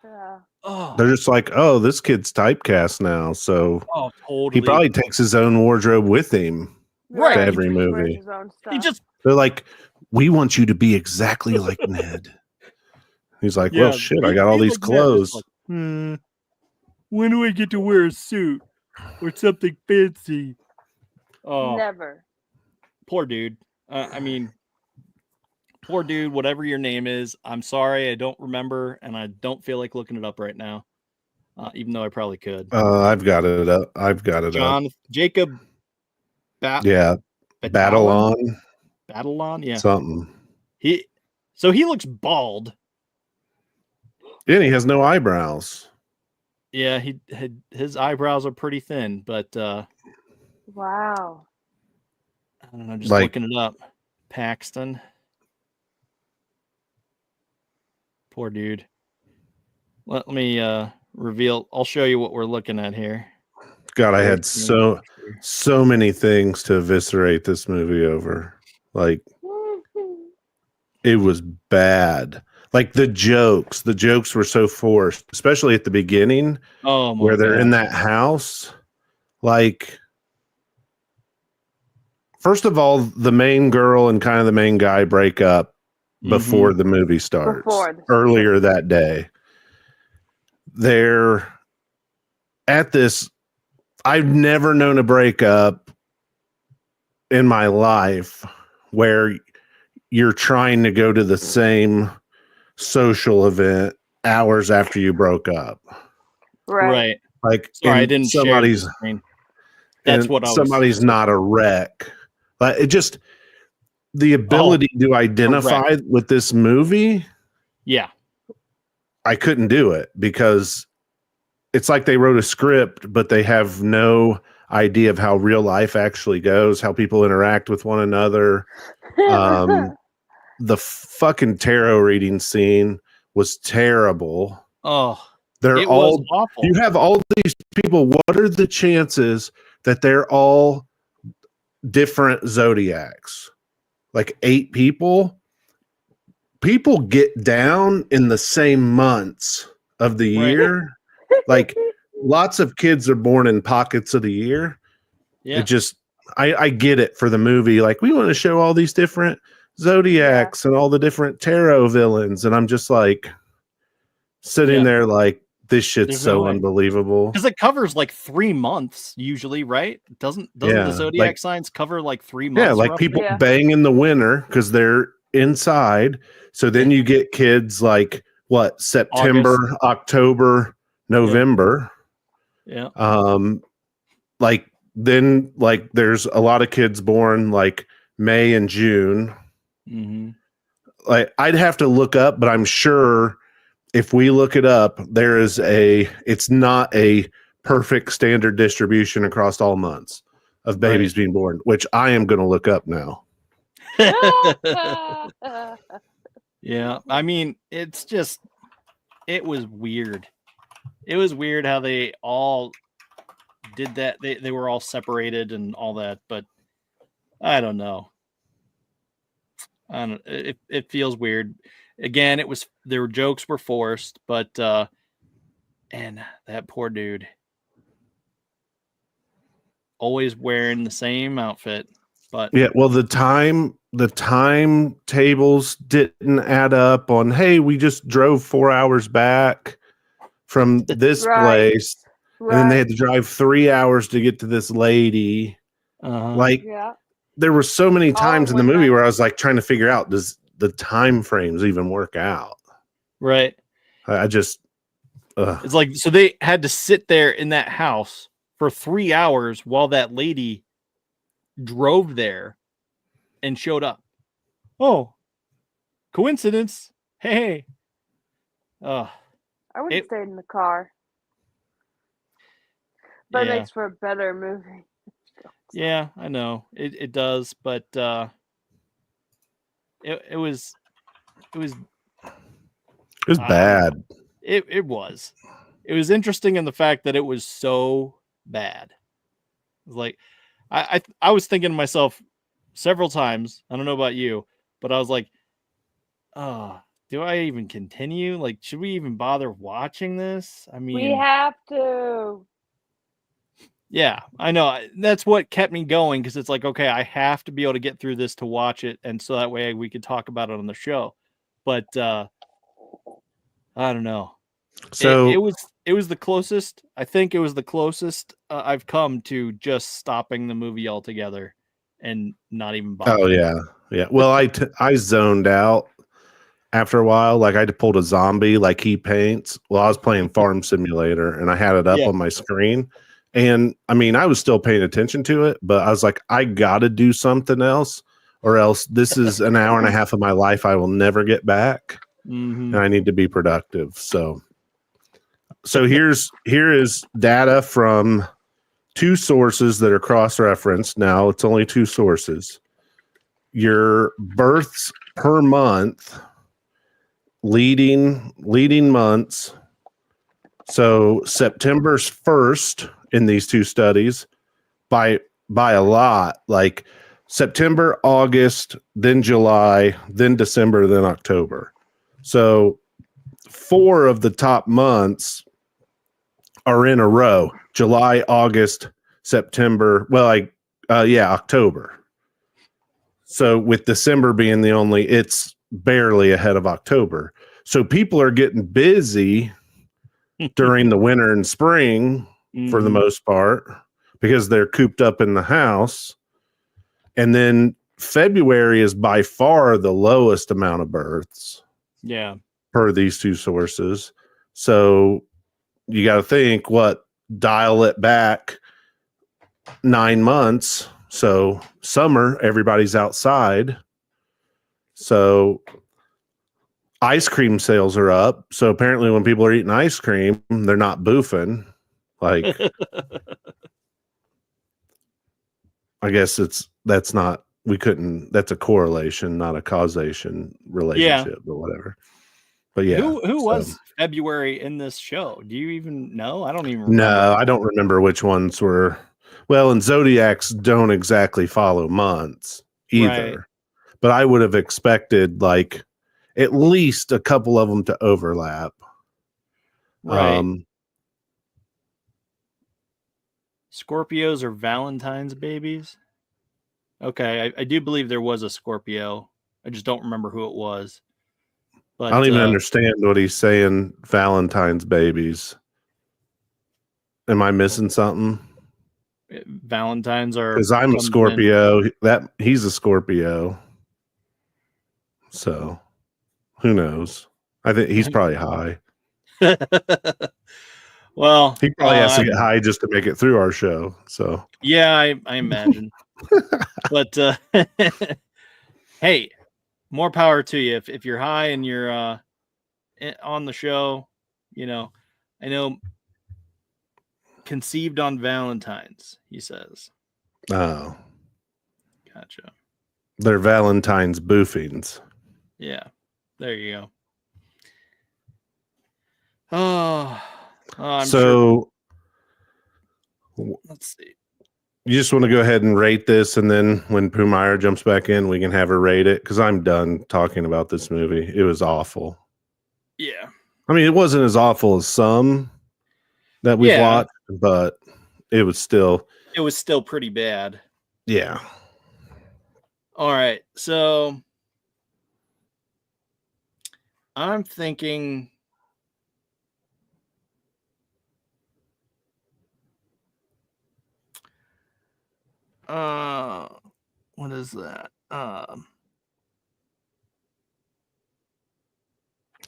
Yeah. Oh. They're just like, oh, this kid's typecast now, so totally. He probably takes his own wardrobe with him right to every movie. They're like, we want you to be exactly like Ned. He's like, well, shit, I got all these clothes. Like, when do I get to wear a suit or something fancy? Oh, never. Poor dude. I mean, poor dude, whatever your name is. I'm sorry, I don't remember, and I don't feel like looking it up right now, even though I probably could. I've got it up. Jacob. Batalon. Yeah. Something. He looks bald. And he has no eyebrows. Yeah, his eyebrows are pretty thin, but wow. I don't know, just looking it up. Paxton. Poor dude. Let me reveal. I'll show you what we're looking at here. God, I had so many things to eviscerate this movie over. Like, it was bad. Like the jokes were so forced, especially at the beginning. Oh, my where they're God. in that house. Like, first of all, the main girl and kind of the main guy break up before the movie starts. Earlier that day. They're at this. I've never known a breakup in my life where you're trying to go to the same social event hours after you broke up. Right. Like, sorry, I didn't somebody's share the screen. That's what somebody's not a wreck. But it just the ability to identify with this movie. Yeah. I couldn't do it because it's like they wrote a script, but they have no idea of how real life actually goes, how people interact with one another. The fucking tarot reading scene was terrible. Oh, they're all awful. You have all these people. What are the chances that they're all different zodiacs? Like 8 people? People get down in the same months of the year. Like, lots of kids are born in pockets of the year. Yeah. It just, I get it for the movie. Like, we want to show all these different zodiacs and all the different tarot villains. And I'm just like sitting there like, this shit's so unbelievable. Because it covers like 3 months usually, right? Doesn't the zodiac signs cover like 3 months? Yeah, like people bang in the winter because they're inside. So then you get kids like what, September, August, October, November. Yeah. Like then like there's a lot of kids born like May and June. Mm-hmm. Like I'd have to look up, but I'm sure if we look it up, it's not a perfect standard distribution across all months. of babies being born, which I am going to look up now. Yeah, I mean, it was weird. It was weird how they all did that. They were all separated and all that, but I don't know. It feels weird. Again, their jokes were forced, but and that poor dude always wearing the same outfit. But yeah, well, the timetables didn't add up on, hey, we just drove 4 hours back from this place, and then they had to drive 3 hours to get to this lady. Like, there were so many times in the movie where I was like trying to figure out, does the time frames even work out? Right. I just it's like, so they had to sit there in that house for 3 hours while that lady drove there and showed up. Oh, coincidence. Hey. I would have stayed in the car. But it makes for a better movie. Yeah, I know. It does, but it was bad. It was. It was interesting in the fact that it was so bad. It was like I was thinking to myself several times, I don't know about you, but I was like, oh, do I even continue? Like, should we even bother watching this? I mean, we have to. Yeah, I know. That's what kept me going, because it's like, okay, I have to be able to get through this to watch it, and so that way we could talk about it on the show. But I don't know. So it was the closest. I think it was the closest I've come to just stopping the movie altogether and not even bothering. Oh yeah. Well, I zoned out after a while. Like, I pulled a zombie like he paints. Well, I was playing Farm Simulator and I had it up on my screen. And I mean, I was still paying attention to it, but I was like, I got to do something else, or else this is an hour and a half of my life I will never get back. Mm-hmm. And I need to be productive. So here is data from 2 sources that are cross-referenced. Now it's only 2 sources. Your births per month, leading months. So September's first in these 2 studies by a lot, like September, August, then July, then December, then October. So 4 of the top months are in a row: July, August, September. Well, October. So with December being the only, it's barely ahead of October. So people are getting busy during the winter and spring for the most part, because they're cooped up in the house. And then February is by far the lowest amount of births. Yeah. Per these 2 sources. So you got to think, dial it back 9 months. So summer, everybody's outside. So ice cream sales are up. So apparently when people are eating ice cream, they're not boofing. Like, I guess that's a correlation, not a causation relationship, but whatever. But yeah. Who was February in this show? Do you even know? I don't even remember. No, I don't remember which ones were. Well, and zodiacs don't exactly follow months either. Right. But I would have expected like at least a couple of them to overlap. Right. Scorpios are Valentine's babies. Okay, I do believe there was a Scorpio. I just don't remember who it was. But I don't even understand what he's saying. Valentine's babies. Am I missing something? Valentine's are, because I'm a Scorpio. He's a Scorpio. So who knows? I think he's probably high. Well, he probably has to get high just to make it through our show. So yeah, I imagine. But hey, more power to you. If you're high and you're on the show, you know, I know conceived on Valentine's, he says. Oh, Gotcha. they're Valentine's boofings. Yeah, there you go. Oh, I'm sure. Let's see. You just want to go ahead and rate this, and then when Pumira jumps back in, we can have her rate it, because I'm done talking about this movie. It was awful. Yeah. I mean, it wasn't as awful as some that we've watched, but it was still pretty bad. Yeah. All right. So I'm thinking what is that?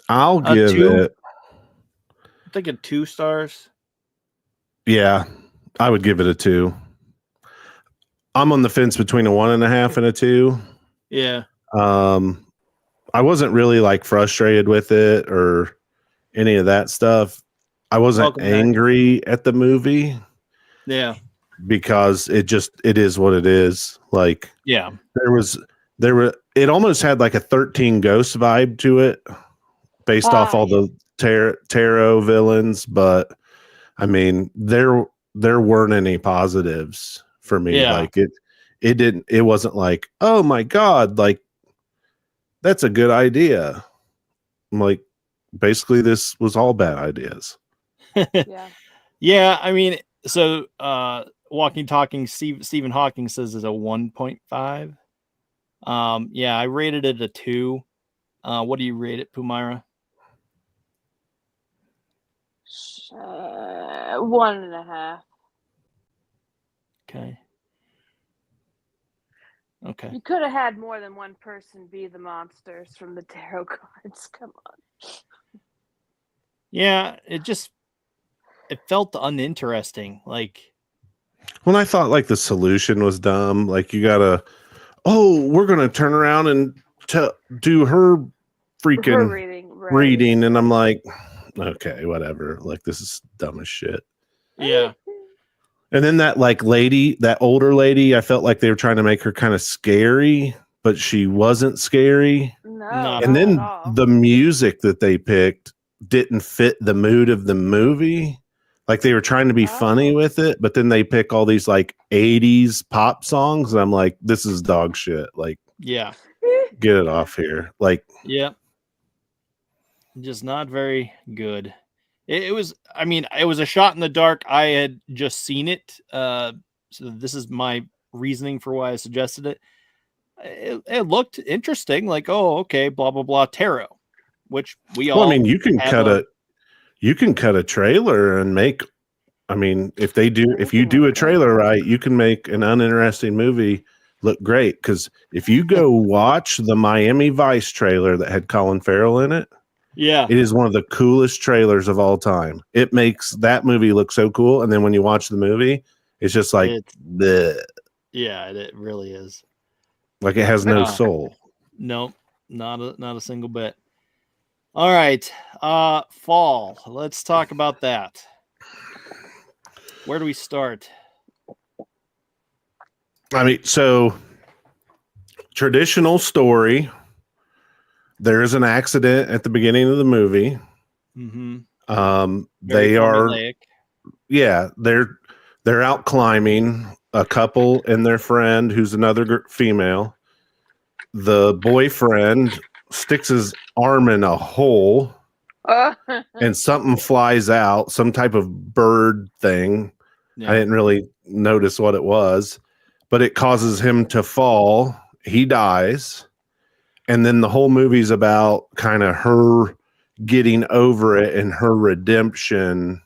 I'll give it. I'm thinking 2 stars. Yeah, I would give it a 2. I'm on the fence between a 1.5 and a 2. Yeah. I wasn't really like frustrated with it or any of that stuff. I wasn't angry at the movie. Yeah. Because it is what it is. Like, yeah, it almost had like a 13 Ghosts vibe to it, based off all the tarot villains. But I mean, there weren't any positives for me. Yeah. Like it wasn't like, oh my God, like that's a good idea. I'm like, basically this was all bad ideas. Yeah. Yeah. I mean, so, Walking Talking Stephen Hawking says is a 1.5. Yeah, I rated it a 2. What do you rate it, Pumira? 1.5. Okay. You could have had more than one person be the monsters from the tarot cards. Come on. Yeah, it felt uninteresting. Like, when I thought like the solution was dumb, like we're gonna turn around and do her freaking reading, and I'm like, okay, whatever. Like, this is dumb as shit. Yeah. And then that that older lady, I felt like they were trying to make her kind of scary, but she wasn't scary. No. And then the music that they picked didn't fit the mood of the movie. Like, they were trying to be funny with it, but then they pick all these like 80s pop songs, and I'm like, this is dog shit. Like, yeah, get it off here. Like, yeah, just not very good. It was, I mean, it was a shot in the dark. I had just seen it. So this is my reasoning for why I suggested it. It looked interesting. Like, oh, okay, blah, blah, blah, tarot, which we all. I mean, you can cut a trailer and make, I mean, if you do a trailer right, you can make an uninteresting movie look great. Because if you go watch the Miami Vice trailer that had Colin Farrell in it, yeah, it is one of the coolest trailers of all time. It makes that movie look so cool, and then when you watch the movie, it's just like, bleh. Yeah, it really is. Like, it has no soul. Nope, not a single bit. All right, fall. Let's talk about that. Where do we start? I mean, so traditional story. There is an accident at the beginning of the movie. Mm-hmm. They formulaic. They're out climbing, a couple and their friend, who's another female. The boyfriend sticks his arm in a hole, and something flies out, some type of bird thing. Yeah. I didn't really notice what it was, but it causes him to fall. He dies. And then the whole movie's about kind of her getting over it and her redemption.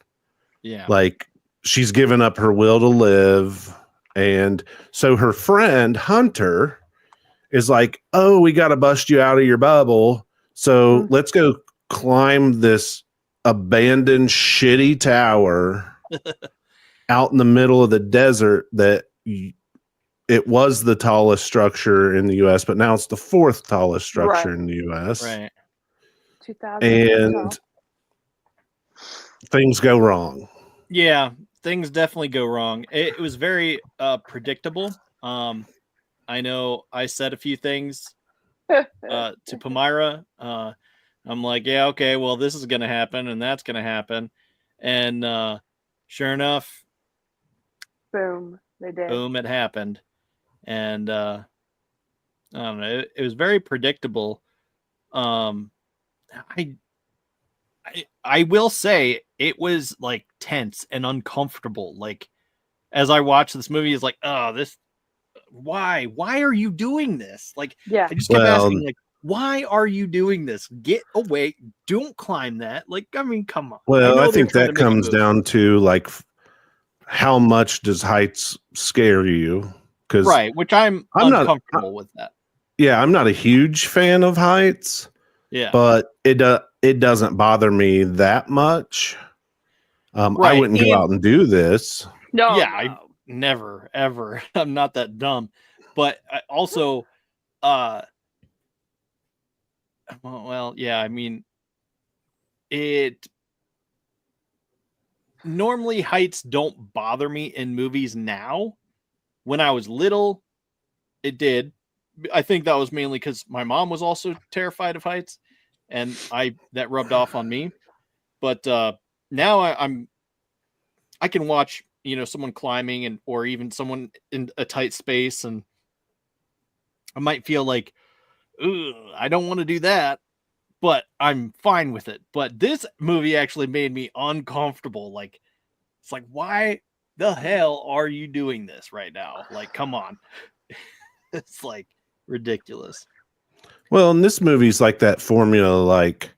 Yeah. Like, she's given up her will to live. And so her friend, Hunter, is like, oh, we got to bust you out of your bubble. So let's go climb this abandoned shitty tower out in the middle of the desert that it was the tallest structure in the U.S., but now it's the 4th tallest structure in the U.S. Right. 2000. And things go wrong. Yeah, things definitely go wrong. It was very predictable. I know I said a few things to Palmyra. I'm like, yeah, okay, well, this is gonna happen and that's gonna happen, and sure enough, Boom, they did. boom, it happened, and I don't know, it was very predictable. I will say it was like tense and uncomfortable. Like as I watched this movie, it's like, oh, this. Why are you doing this? Like, Yeah. I just kept asking, like, why are you doing this? Get away! Don't climb that. Like, I mean, come on. Well, I they're think trying to that make a comes movie. down to like how much does heights scare you? Because Right, which I'm uncomfortable with that. Yeah, I'm not a huge fan of heights. Yeah, but it doesn't bother me that much. I right. wouldn't go out and do this. No, Yeah, no. I never ever. I'm not that dumb. But I also, well, yeah. I mean, it normally heights don't bother me in movies now. When I was little, it did. I think that was mainly because my mom was also terrified of heights, and that rubbed off on me. But now I can watch, someone climbing or even someone in a tight space, and I might feel like, ugh, I don't want to do that, but I'm fine with it. But this movie actually made me uncomfortable. Like, it's like, why the hell are you doing this right now? Like, come on. It's like ridiculous. Well, and this movie's like that formula, like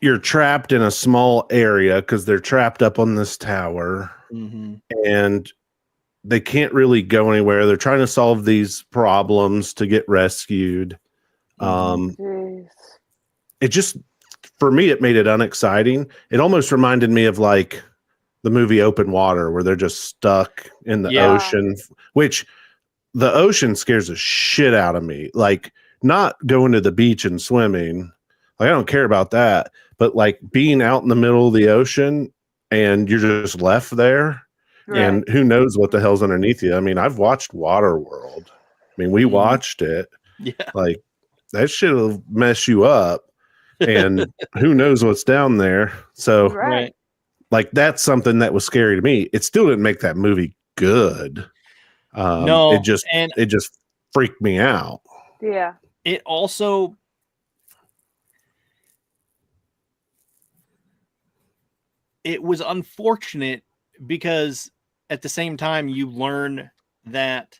you're trapped in a small area because they're trapped up on this tower, and they can't really go anywhere. They're trying to solve these problems to get rescued. It just, for me, it made it unexciting. It almost reminded me of like the movie Open Water, where they're just stuck in the ocean, which the ocean scares the shit out of me. Like, not going to the beach and swimming, like I don't care about that, but like being out in the middle of the ocean and you're just left there, and who knows what the hell's underneath you. I mean, I've watched Waterworld. I mean, we watched it. Yeah, like that shit will mess you up, and who knows what's down there. So like that's something that was scary to me. It still didn't make that movie good. No, it just freaked me out. Yeah. It also, it was unfortunate because at the same time you learn that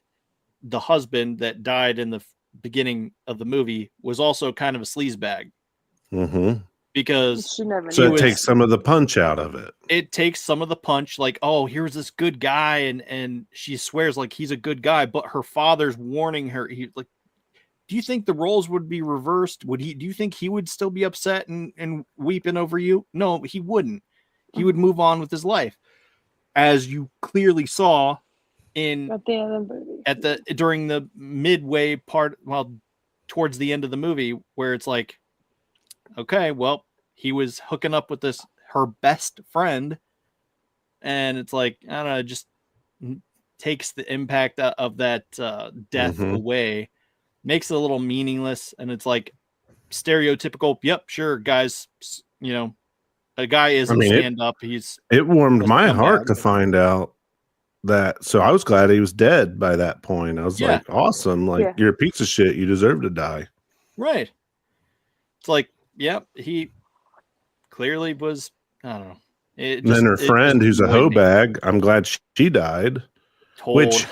the husband that died in the beginning of the movie was also kind of a sleazebag. Because so it takes some of the punch out of it. It takes some of the punch, like, oh, here's this good guy, and she swears like he's a good guy, but her father's warning her. He like, do you think the roles would be reversed? Do you think he would still be upset and weeping over you? No, he wouldn't. He would move on with his life, as you clearly saw in during the midway part, well, towards the end of the movie, where it's like, okay, well, he was hooking up with her best friend, and it's like, I don't know, it just takes the impact of that death away, makes it a little meaningless, and it's like stereotypical. Yep, sure, guys, a guy isn't stand up. It warmed my heart to find out that. So I was glad he was dead by that point. I was like, awesome, like you're a piece of shit. You deserve to die. Right. It's like, yep, he clearly was. I don't know. And then her friend, who's a hoe bag, I'm glad she died. Which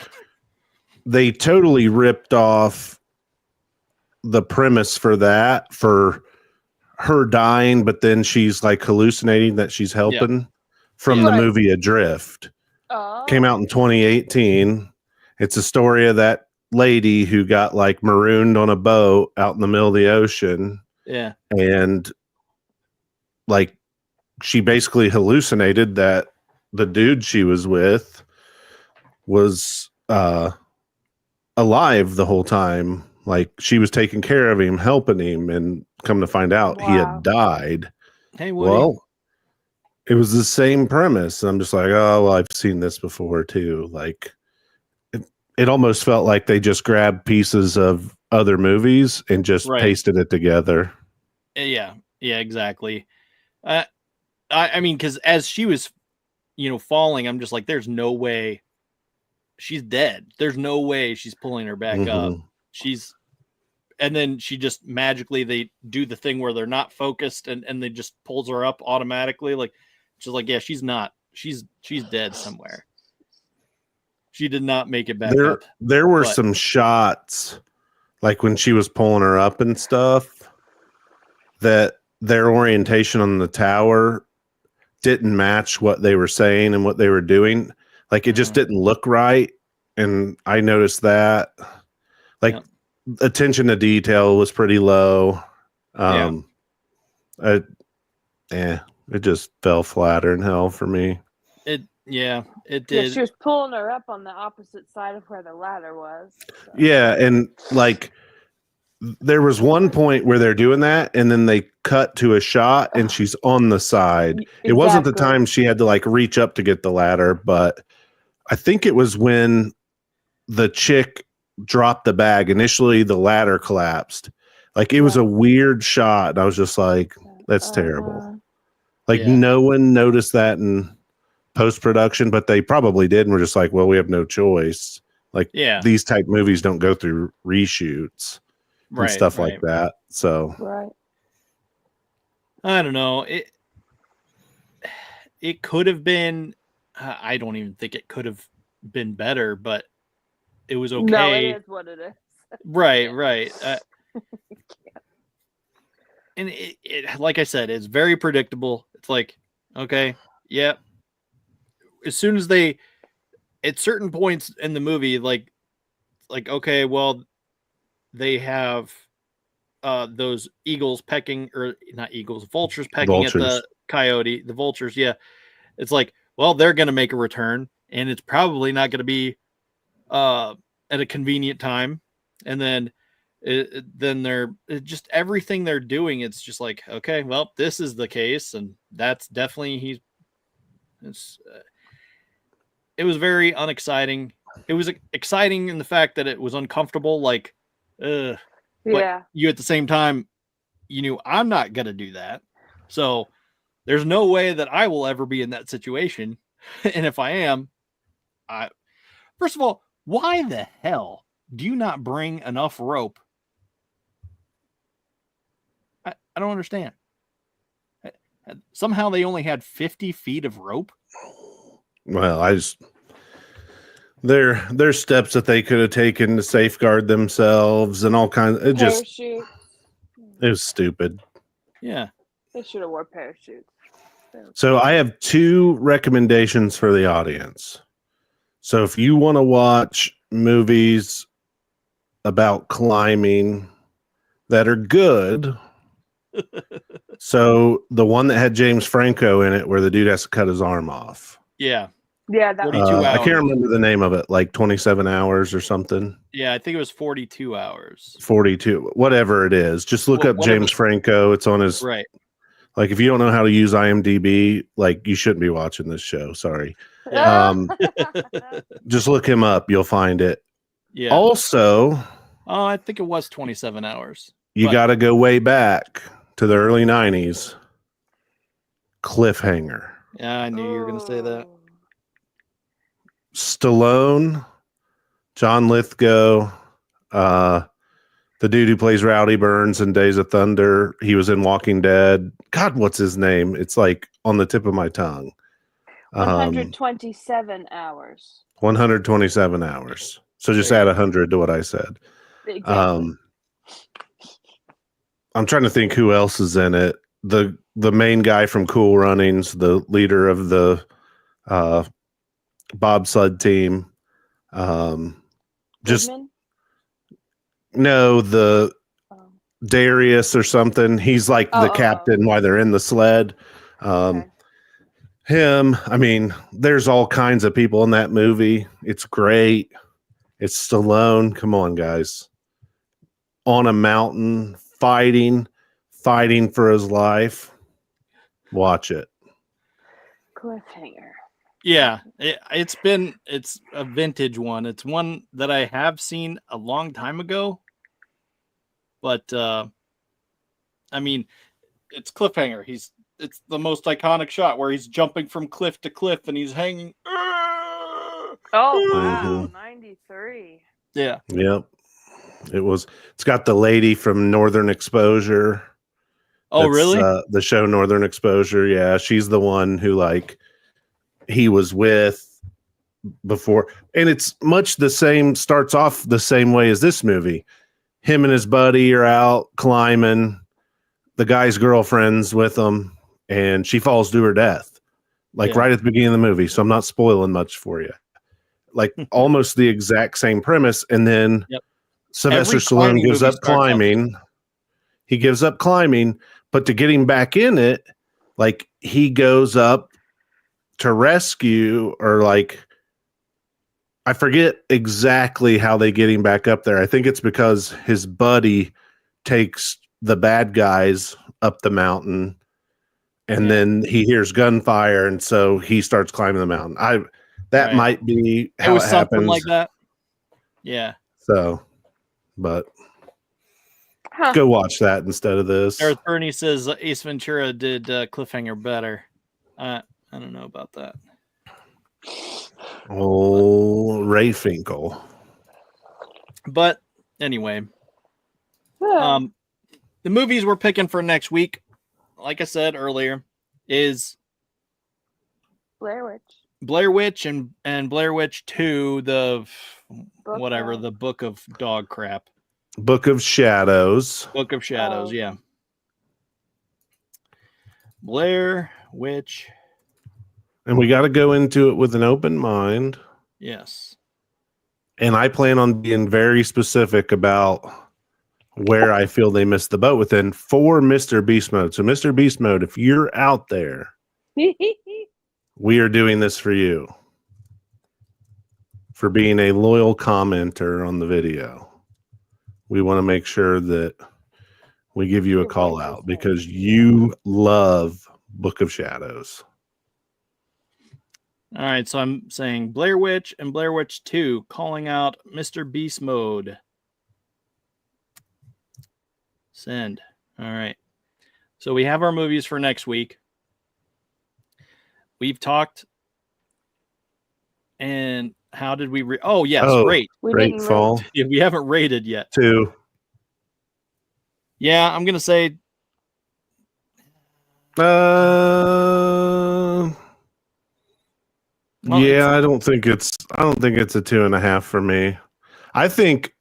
they totally ripped off the premise for that, for her dying, but then she's like hallucinating that she's helping from the movie Adrift. Came out in 2018. It's a story of that lady who got like marooned on a boat out in the middle of the ocean. Yeah. And like she basically hallucinated that the dude she was with was alive the whole time. Like she was taking care of him, helping him, and come to find out he had died. Hey, Woody. Well, It was the same premise. I'm just like, oh, well, I've seen this before too. Like, it almost felt like they just grabbed pieces of other movies and just pasted it together. Yeah, exactly. I mean, because as she was, falling, I'm just like, there's no way she's dead. There's no way she's pulling her back up. And then she just magically, they do the thing where they're not focused and they just pulls her up automatically. Like, she's like, yeah, she's dead somewhere. She did not make it back up. There were some shots, like when she was pulling her up and stuff, that their orientation on the tower didn't match what they were saying and what they were doing. Like, it just didn't look right. And I noticed that. Like, attention to detail was pretty low. It just fell flatter in hell for me. It did. Yeah, she was pulling her up on the opposite side of where the ladder was. So. Yeah, and like there was one point where they're doing that, and then they cut to a shot, and she's on the side. Exactly. It wasn't the time she had to like reach up to get the ladder, but I think it was when the chick dropped the bag. Initially, the ladder collapsed. Like, it was a weird shot. And I was just like, that's terrible. Like, no one noticed that in post-production, but they probably did. And we're just like, well, we have no choice. Like, these type movies don't go through reshoots and stuff like that. So, I don't know. It could have been, I don't even think it could have been better, but it was okay. No, it is what it is. Right. And it, like I said, it's very predictable. It's like, okay, yeah. As soon as they, at certain points in the movie, like, okay, well, they have those eagles pecking, or not eagles, vultures pecking at the coyote, the vultures. Yeah. It's like, well, they're going to make a return, and it's probably not going to be at a convenient time. And then they're just everything they're doing. It's just like, okay, well, this is the case. And that's definitely, it was very unexciting. It was exciting in the fact that it was uncomfortable. Like, but you at the same time, you knew I'm not going to do that. So there's no way that I will ever be in that situation. And if I am, first of all, why the hell do you not bring enough rope? I don't understand. Somehow they only had 50 feet of rope. Well, there's steps that they could have taken to safeguard themselves and all kinds. It was stupid. Yeah. They should have wore parachutes. So I have 2 recommendations for the audience. So if you want to watch movies about climbing that are good, so the one that had James Franco in it, where the dude has to cut his arm off. Yeah. Yeah. That 42 hours. I can't remember the name of it, like 27 hours or something. Yeah, I think it was 42 hours. 42, whatever it is. Just look up James Franco. It's on his. Right. Like, if you don't know how to use IMDb, like, you shouldn't be watching this show. Sorry. Just look him up. You'll find it. Yeah. Also, I think it was 27 hours. You got to go way back to the early 90s. Cliffhanger. Yeah, I knew you were going to say that. Stallone, John Lithgow, the dude who plays Rowdy Burns in Days of Thunder. He was in Walking Dead. God, what's his name? It's like on the tip of my tongue. 127 hours. 127 hours. So just add 100 to what I said. Exactly. I'm trying to think who else is in it. The main guy from Cool Runnings, the leader of the bobsled team. Just Goodman? No, the Darius or something. He's like the captain while they're in the sled. Him. I mean, there's all kinds of people in that movie. It's great. It's Stallone. Come on, guys. On a mountain, fighting for his life. Watch it. cliffhanger. Yeah, it's a vintage one. It's one that I have seen a long time ago, but I mean, it's cliffhanger. It's the most iconic shot where he's jumping from cliff to cliff and he's hanging. Oh wow, 93. Yeah. Yep. It's got the lady from Northern Exposure. Oh, really? The show Northern Exposure. Yeah, she's the one who like he was with before, and it's much the same. Starts off the same way as this movie. Him and his buddy are out climbing. The guy's girlfriend's with him, and she falls to her death, like right at the beginning of the movie. So I'm not spoiling much for you. Like almost the exact same premise, and then Sylvester Stallone gives up climbing. He gives up climbing, but to get him back in it, like he goes up to rescue, or like I forget exactly how they get him back up there. I think it's because his buddy takes the bad guys up the mountain, and then he hears gunfire, and so he starts climbing the mountain. That might be how it something happens. like that. Yeah. So, but go watch that instead of this. Gareth Burney says Ace Ventura did cliffhanger better. I don't know about that. Oh, Ray Finkel. But anyway, the movies we're picking for next week, like I said earlier, is Blair Witch and Blair Witch 2, the Book of Dog Crap. Book of Shadows. Book of Shadows, yeah. Blair Witch. And we got to go into it with an open mind. Yes. And I plan on being very specific about where I feel they missed the boat within for Mr. Beast Mode. So Mr. Beast Mode, if you're out there, we are doing this for you. For being a loyal commenter on the video. We want to make sure that we give you a call out because you love Book of Shadows. All right, so I'm saying Blair Witch and Blair Witch 2, calling out Mr. Beast Mode. Send. All right. So we have our movies for next week. We've talked. And how did we rate. Great fall. Yeah, we haven't rated yet. 2. Yeah, I'm going to say I don't think it's a 2.5 for me. I think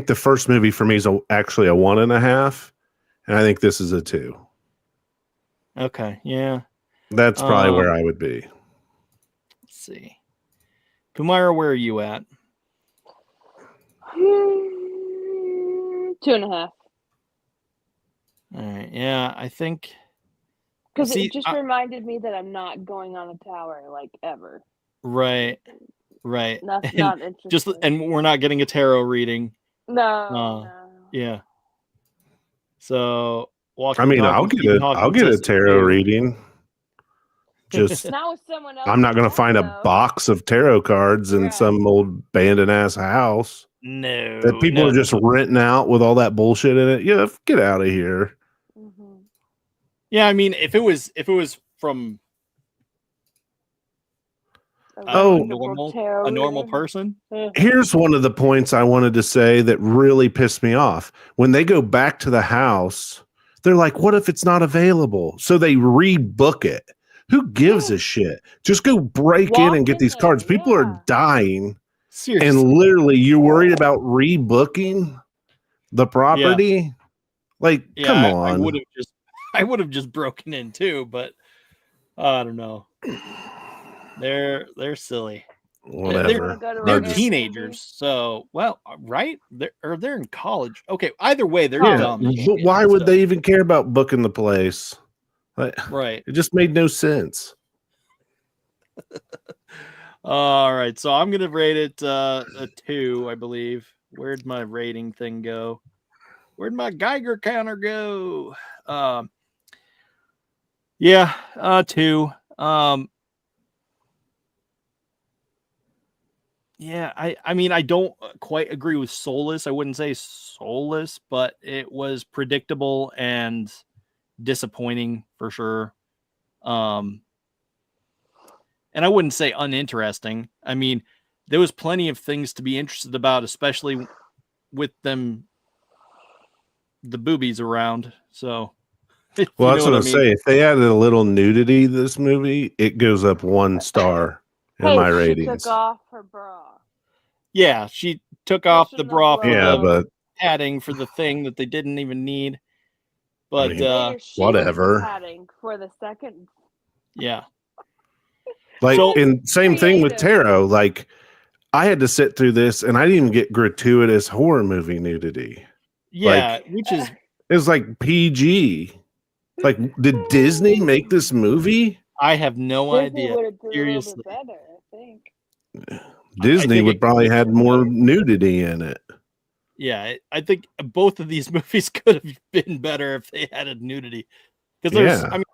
the first movie for me is actually a 1.5, and I think this is a 2. Okay, yeah. That's probably where I would be. Let's see. Kumara, where are you at? 2.5. All right, yeah, I think because it just reminded me that I'm not going on a tower like ever. Right. Not interesting. And we're not getting a tarot reading. No. Yeah. So I'll get a tarot reading. Just not with someone else. I'm not going to find a box of tarot cards in some old abandoned ass house. No. That people are just renting out with all that bullshit in it. Yeah, get out of here. Mm-hmm. Yeah, I mean, if it was from a normal person. Here's one of the points I wanted to say that really pissed me off. When they go back to the house, they're like, what if it's not available? So they rebook it. Who gives a shit? Just go break in and get these cards. People are dying. Seriously. And literally, you're worried about rebooking the property? Yeah. Like, come on. I would have just broken in too, but I don't know. They're silly. Whatever. They're teenagers, so right? They're in college. Okay, either way, they're dumb. But why would they even care about booking the place? Right. It just made no sense. All right, so I'm gonna rate it a 2, I believe. Where'd my rating thing go? Where'd my Geiger counter go? 2. Yeah, I mean, I don't quite agree with soulless. I wouldn't say soulless, but it was predictable and disappointing for sure. And I wouldn't say uninteresting. I mean, there was plenty of things to be interested about, especially with the boobies around. So, well, that's what I say. If they added a little nudity to this movie, it goes up 1 star in my ratings. She took off her bra. Yeah, she took off the bra for but padding for the thing that they didn't even need. But I mean, whatever. Padding for the second. Yeah. Like, and same thing with tarot. Like, I had to sit through this, and I didn't even get gratuitous horror movie nudity. Yeah, like, which is it was like PG. Like, did Disney make this movie? I have no idea. Seriously, a little bit better, I think. Disney would probably had more nudity in it. Yeah, I think both of these movies could have been better if they added nudity. Because there's, I mean,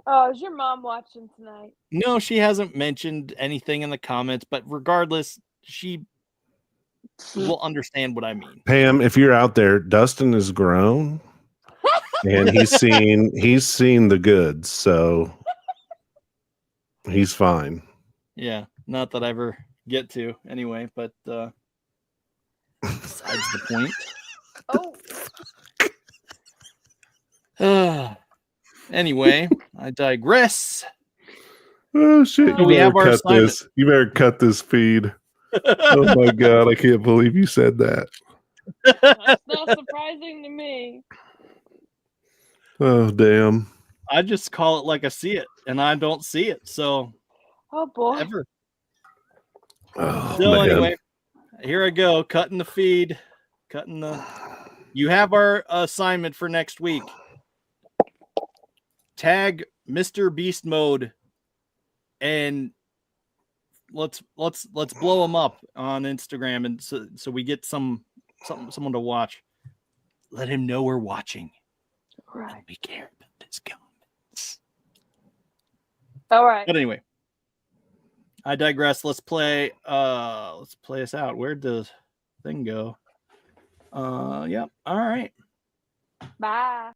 oh, is your mom watching tonight? No, she hasn't mentioned anything in the comments, but regardless, she will understand what I mean. Pam, if you're out there, Dustin is grown and he's seen the goods, so he's fine. Yeah, not that I ever get to anyway, but besides the point. Anyway, I digress. Oh shit! So we have our assignment. This. You better cut this feed. Oh my god! I can't believe you said that. That's not surprising to me. Oh damn! I just call it like I see it, and I don't see it. So, oh boy. Ever. Oh, so man. Anyway, here I go, cutting the feed, cutting the. You have our assignment for next week. Tag Mr. Beast Mode, and let's blow him up on Instagram, and so we get someone to watch. Let him know we're watching. Right. We care about his comments. All right. But anyway, I digress. Let's play us out. Where'd the thing go? Yep. All right. Bye.